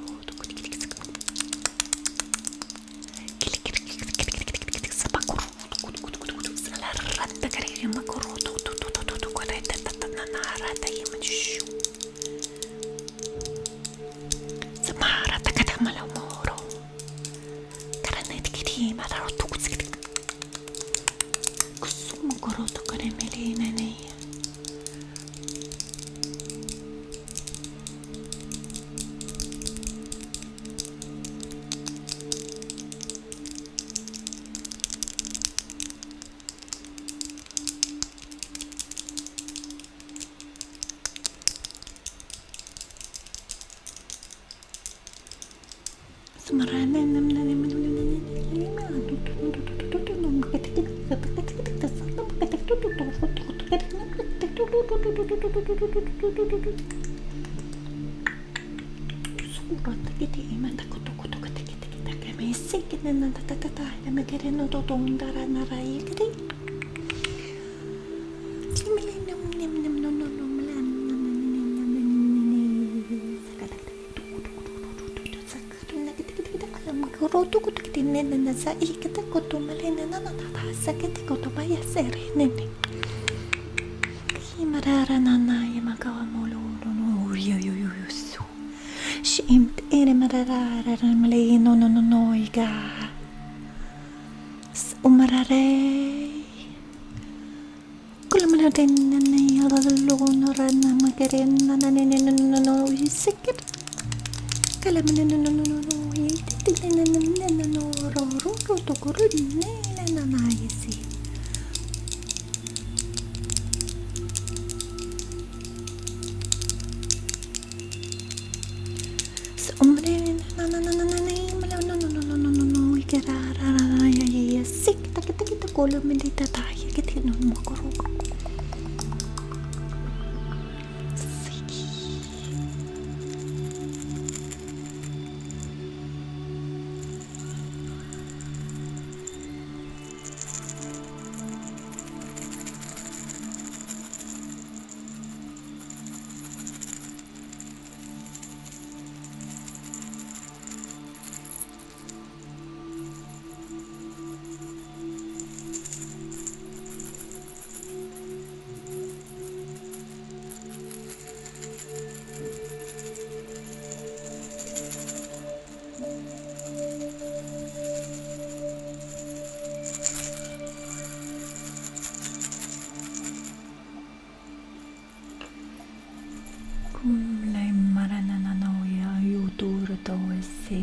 klik sabakuru salar takre makuru to koreta na rata yimshu samara takada malamoro karena tikiti mararo Koroto kare melina nei Sumarana Surat kita mata kutu kita kami sikit dan tata nama keren untuk tondara narai kita Roto kutu kita nena sa kita kutu malena nana sa kita kutu bayar serene Marara nana ya makawa molo no yo su shimt ere marara male no iga umarare kulamana nana ya lo no rana makeren nana no sikit kalamana no ro to kuru nana yesi Omre no ikerara ya sik kita kola medita taya kita no makoro urtoisi.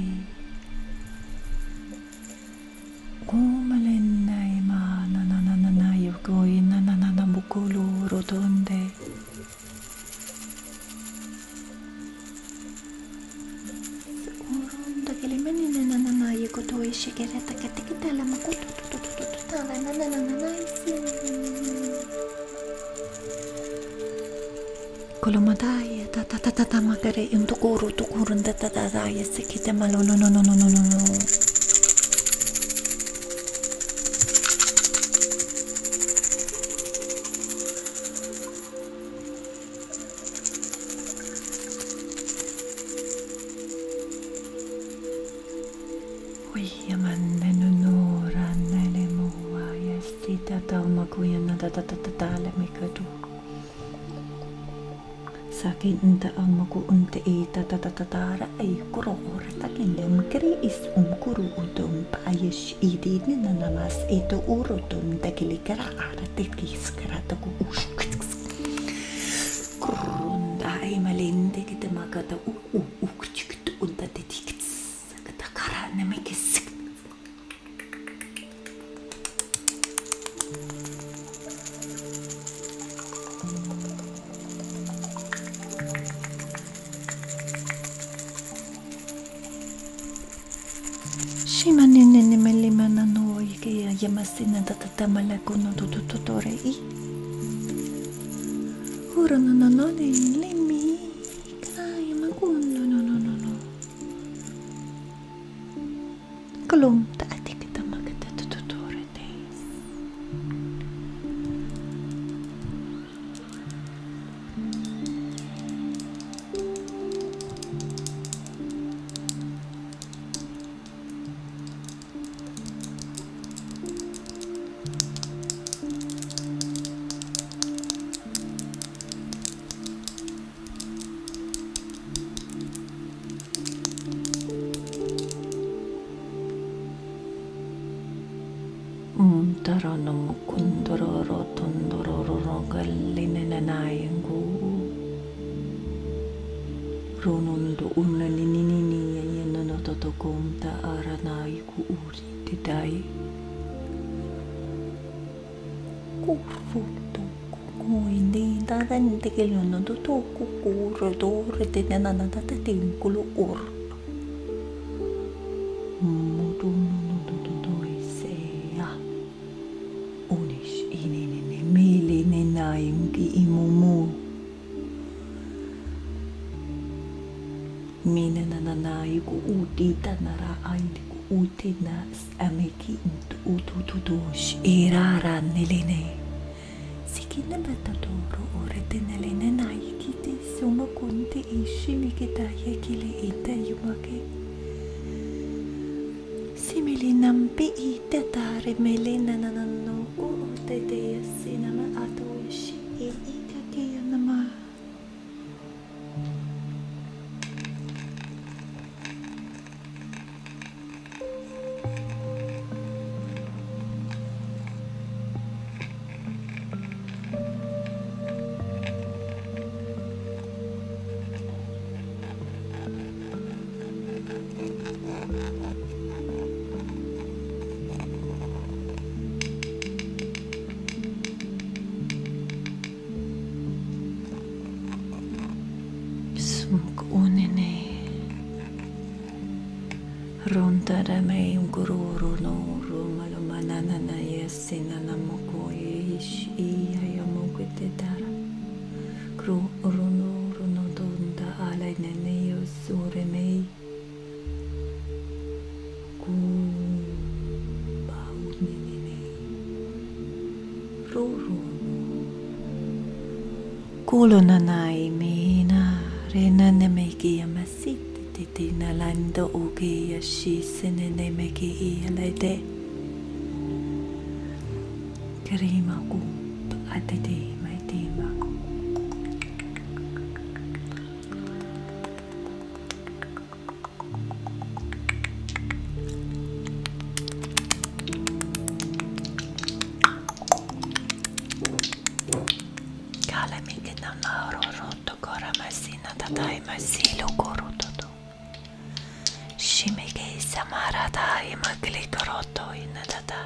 Umalennai ma na yukoi na bukulu rotonde. Uronda kelimeni na yukotoi shigereta katikitala makutu tala na isi. Kolomadaya tata magare yung tukuro tataya sikita malo no. Uy, yaman nanunura nalimuwa yasita tao makuya na tatatala may kadu. Sakin unta ang makuunta tatatara ay kurora takin lim kri is kuru udom paayas idid na namas ito urodom takilikara aratikis karata ko kurunda ay malindi kita magata ukchikto unta titikits katakara na may kisik. Shimanini melimana no ikea yamasina tatatamala kuno tututore I. Ura no limi kaya makuno no. Kalum taati kita magata tututore days. Tara namu kundororo tondororo gallinenanayangu Ronundu unaninini yanana totokomta aranai ku uri tidai Kurfuto kuindi dadan tekelono totoku kurodore tenana tatatinkulu ur Mina nananayi ku utita nara aindi ku utina ameki ututudush irara niline sikina batatoro orete niline nayi kiti suma kunti ishimi kita yakile ita yumake simili nampi ita tare melena nanano ku otete yasinama ato ishi ika kiya nama Rontara may gururo no rumalumanana na yasina na moko ish iyayamukite dara kru runo donda alay na neyo sure may kubaut nini ruru kulo nanay mina rena na may kiyamasit Tinalando ugi yashi senene meki ialaide Karima ku atete mai tema Kala mikina na roto kora masina tatai masilo koro toto Samarata imaklikoroto inadata.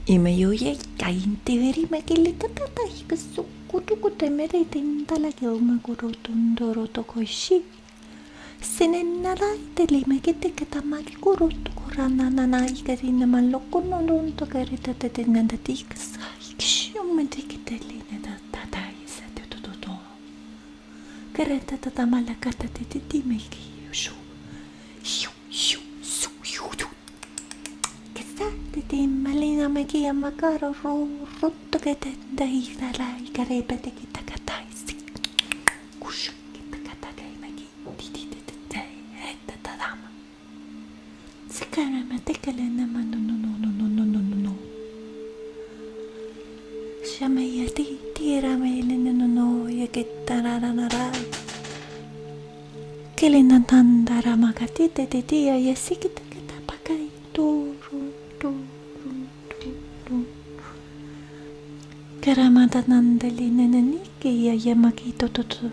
Imayuye kain tiveri makilitata hikasukutukuta meritin talagilma kurutundoro tokoishi. Sinenalai telimekiteketamak kurutu kuranana ikarina malokunondon tokarita tetingandatikasa ikshumedikitelina tata isatututo. Kareta tatamalakata tetitimeki yushu. Malina mekia makaro rutto kete dahira la ikarepete kita kataisi kusha kita katakai maki titi tete hetta tadama sikana matekale nama no shamaya tira melene no ya ketararara kelena tandara makati tete ya sikita kita pakai turu Karamata nandali nananiki ya yamakito tutu.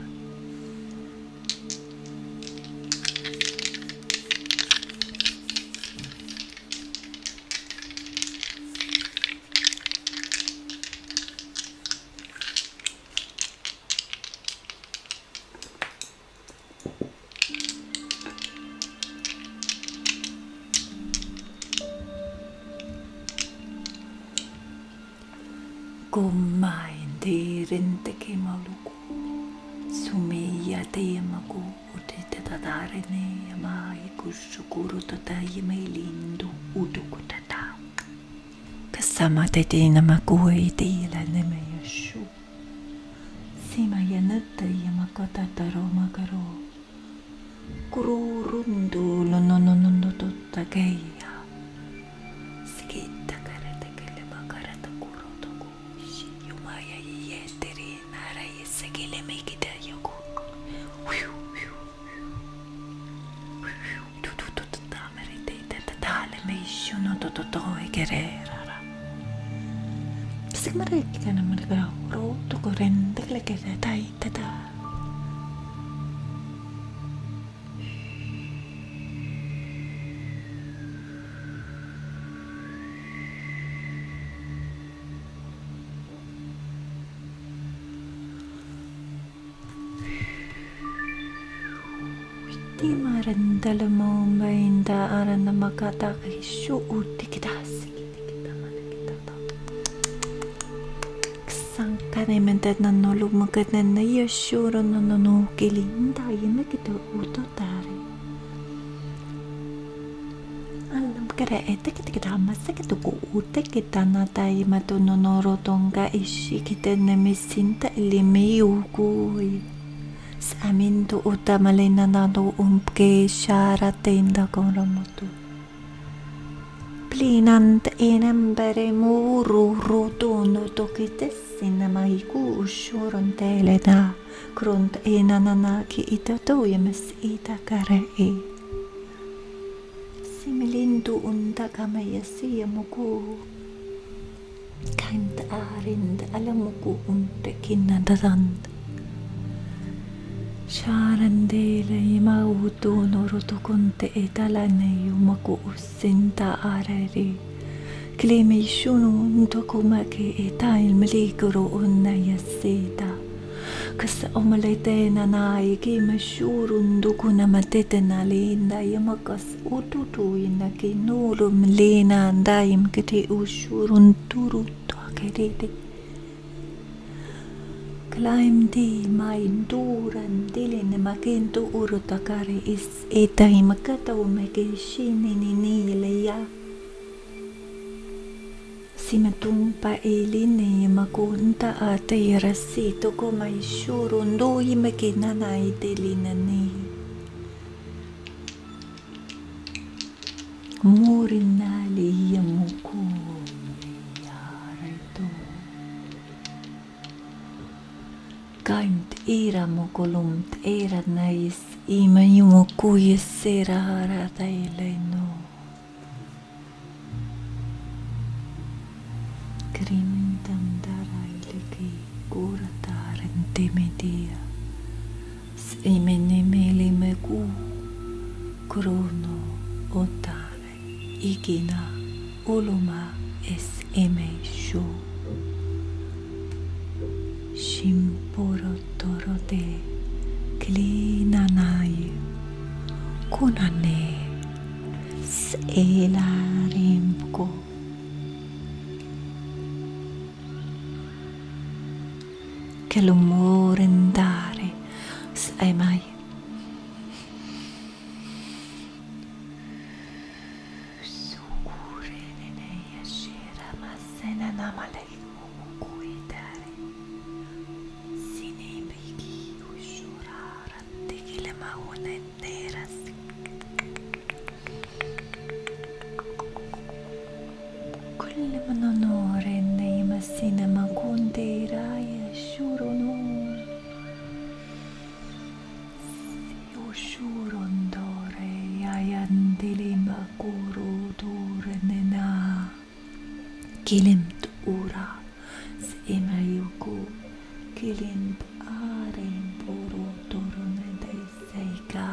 Kumain dirinte ke maluku sumeya te maku utete tadarene mai kusukuru tatai melindo uduku tata kasama tete namaku ite la neme yashu sima yanata yamakata taro magaro kururundu lonononondo totakeya skita karate kele makarata kuroto yumaya yeteri nara yesekele mekita yoku tutututamere tatale meishono tototo egerera sigmare kana marga ro to korende lekete tai tata Di marandala mo mainda aran na makataki suuti kita kita mana kita tahu. Sangkane mentet na nolu magadan na yasuro na no kilinda yun kita uto tari. Alam kare ete kita masa kita ko ute kita na tayo matunonoro tongga ishi kita na mesinta ilimeyukuy. Sa amin to utamalay na nado umpke shara tenda kong ramoto. Plinant enembere muru rutuno tokites sinamaiku ushuron tele na krunt enananaki itato yemes ita karei. Similindu unta kamayasi yamuku. Kainta arind alamuku unta kinadadand. Sharandele mautu norutu kunte etalane yumaku usinta arari klimi shunu ntokumake etail melikuru unna yasita kasa omaletena na iki mashurun dukuna matetena linda yamakas ututu ina kinuru mlina ndaim kiti ushurun turutu akerete Climb di mainduran dilin makintu urutakari is etay makataw magishini ninileya. Simatumpa ilini makunta atay rasito ko may shurun doy makinanay dilinani. Murin nali yamuko. ira mo kolumt era nais ima yumo kuya sera harata ilay no. Krimintandara iliki kurataren temedia. Imenemeli meku krono otare igina uluma es eme shu. Shimporo toro de klinanaye kunane selarimko kelumorendare saimai sukure nene yashira masena namale kuidare sinebiki ushurara tegile maunenderas kulle manonore nei masina makundera yashurono Ushurondore yayandili makuru durenena kilimt ura semayuku kilimt aren puru turunede seika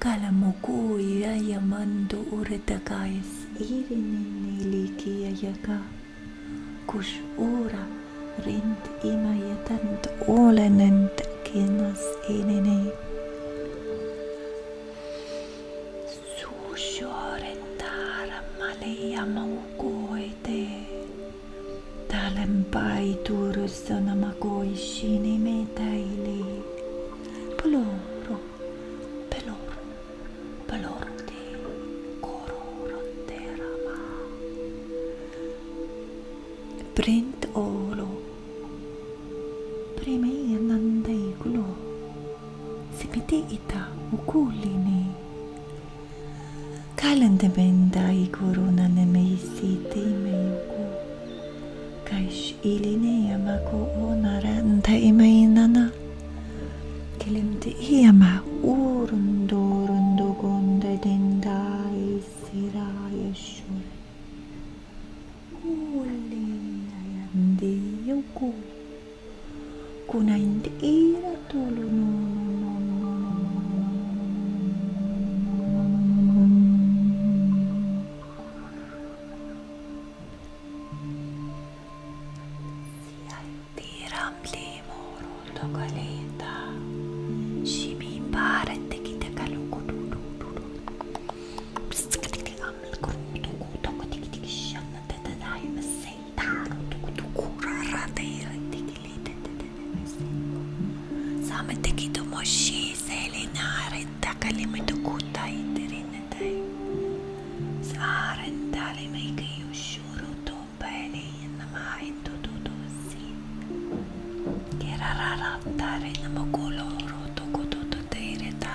kalamuku yayamandu uretakais iriniliki yayaka kush ura rint imayatant olenent kinas inene sushorendara malaya maukoite talempai turusana makoi shini metaili peloro de kororonderama print olo Primei nandai kulo sipiti ita ukulini kalende bendai kuruna nemeisi timeyuku kaish iline yamako onaranta imainana kilimte iyama urundo gonda dendai siraya shure uli ayandi yuku kuna indira tolo no tiram limoro tokaleta shimi parette kita kaluku dudu pstikiti aml kurutu kutoko tikiti shanna tadai masei taro tuku rarate Same tekito moshi selinare takalimetu kutai terinedai sarendali meike yushuru tombeli namai tututusi kerarara tare namokoloro tokototo teireta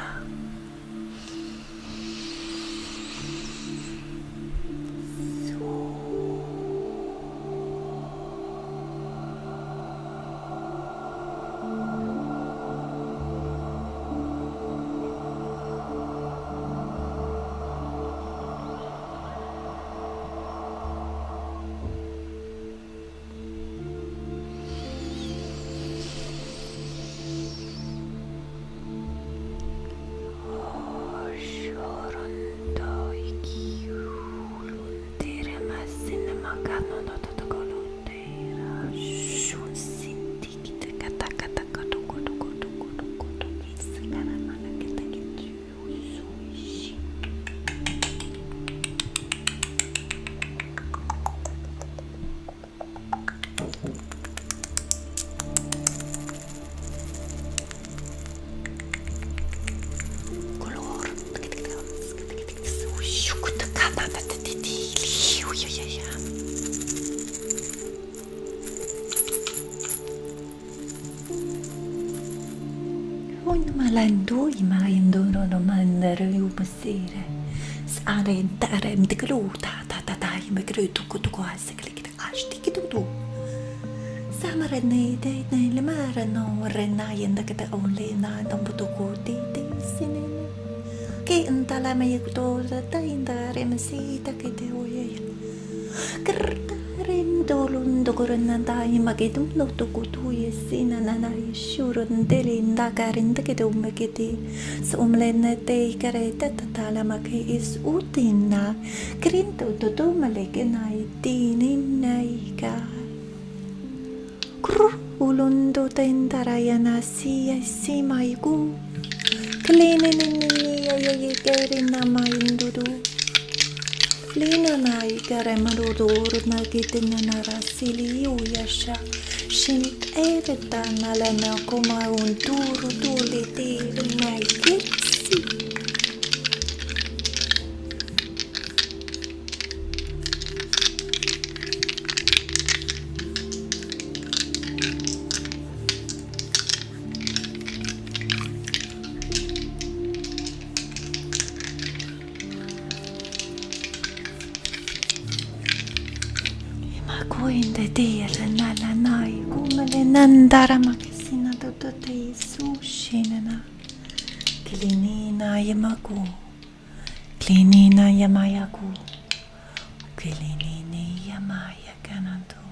Malandoi maindoro no mandare upasire sare dare mtikluta ta ta ta imekrutu kutu kwase klikit ashti kitu Samarani de ne marano renayan da kita only na tamputuko de sinin. Ke entala may kuto da tainda remasita ke de oye. Kertarin dolun dokoran na tayo magitum loto kuto yesina na na shurun delin da karin da kita umakiti. Sa umlen na te kareta tatala maki is utin na krinto toto malikin na itinin na ika. Ulundo taindarayana siya simaiku Klininiya yayikerin na maindudu Lina na ikaremarudor na kitin na narasili uyasha Shinit ereta na lana kumaun turu tulitili na ikitsi Koinde tiedä näillä nai, kummele nandara makesina tototei sushinana. Klinina ja maku, klinina ja majaku, klinini ja maja kanantu.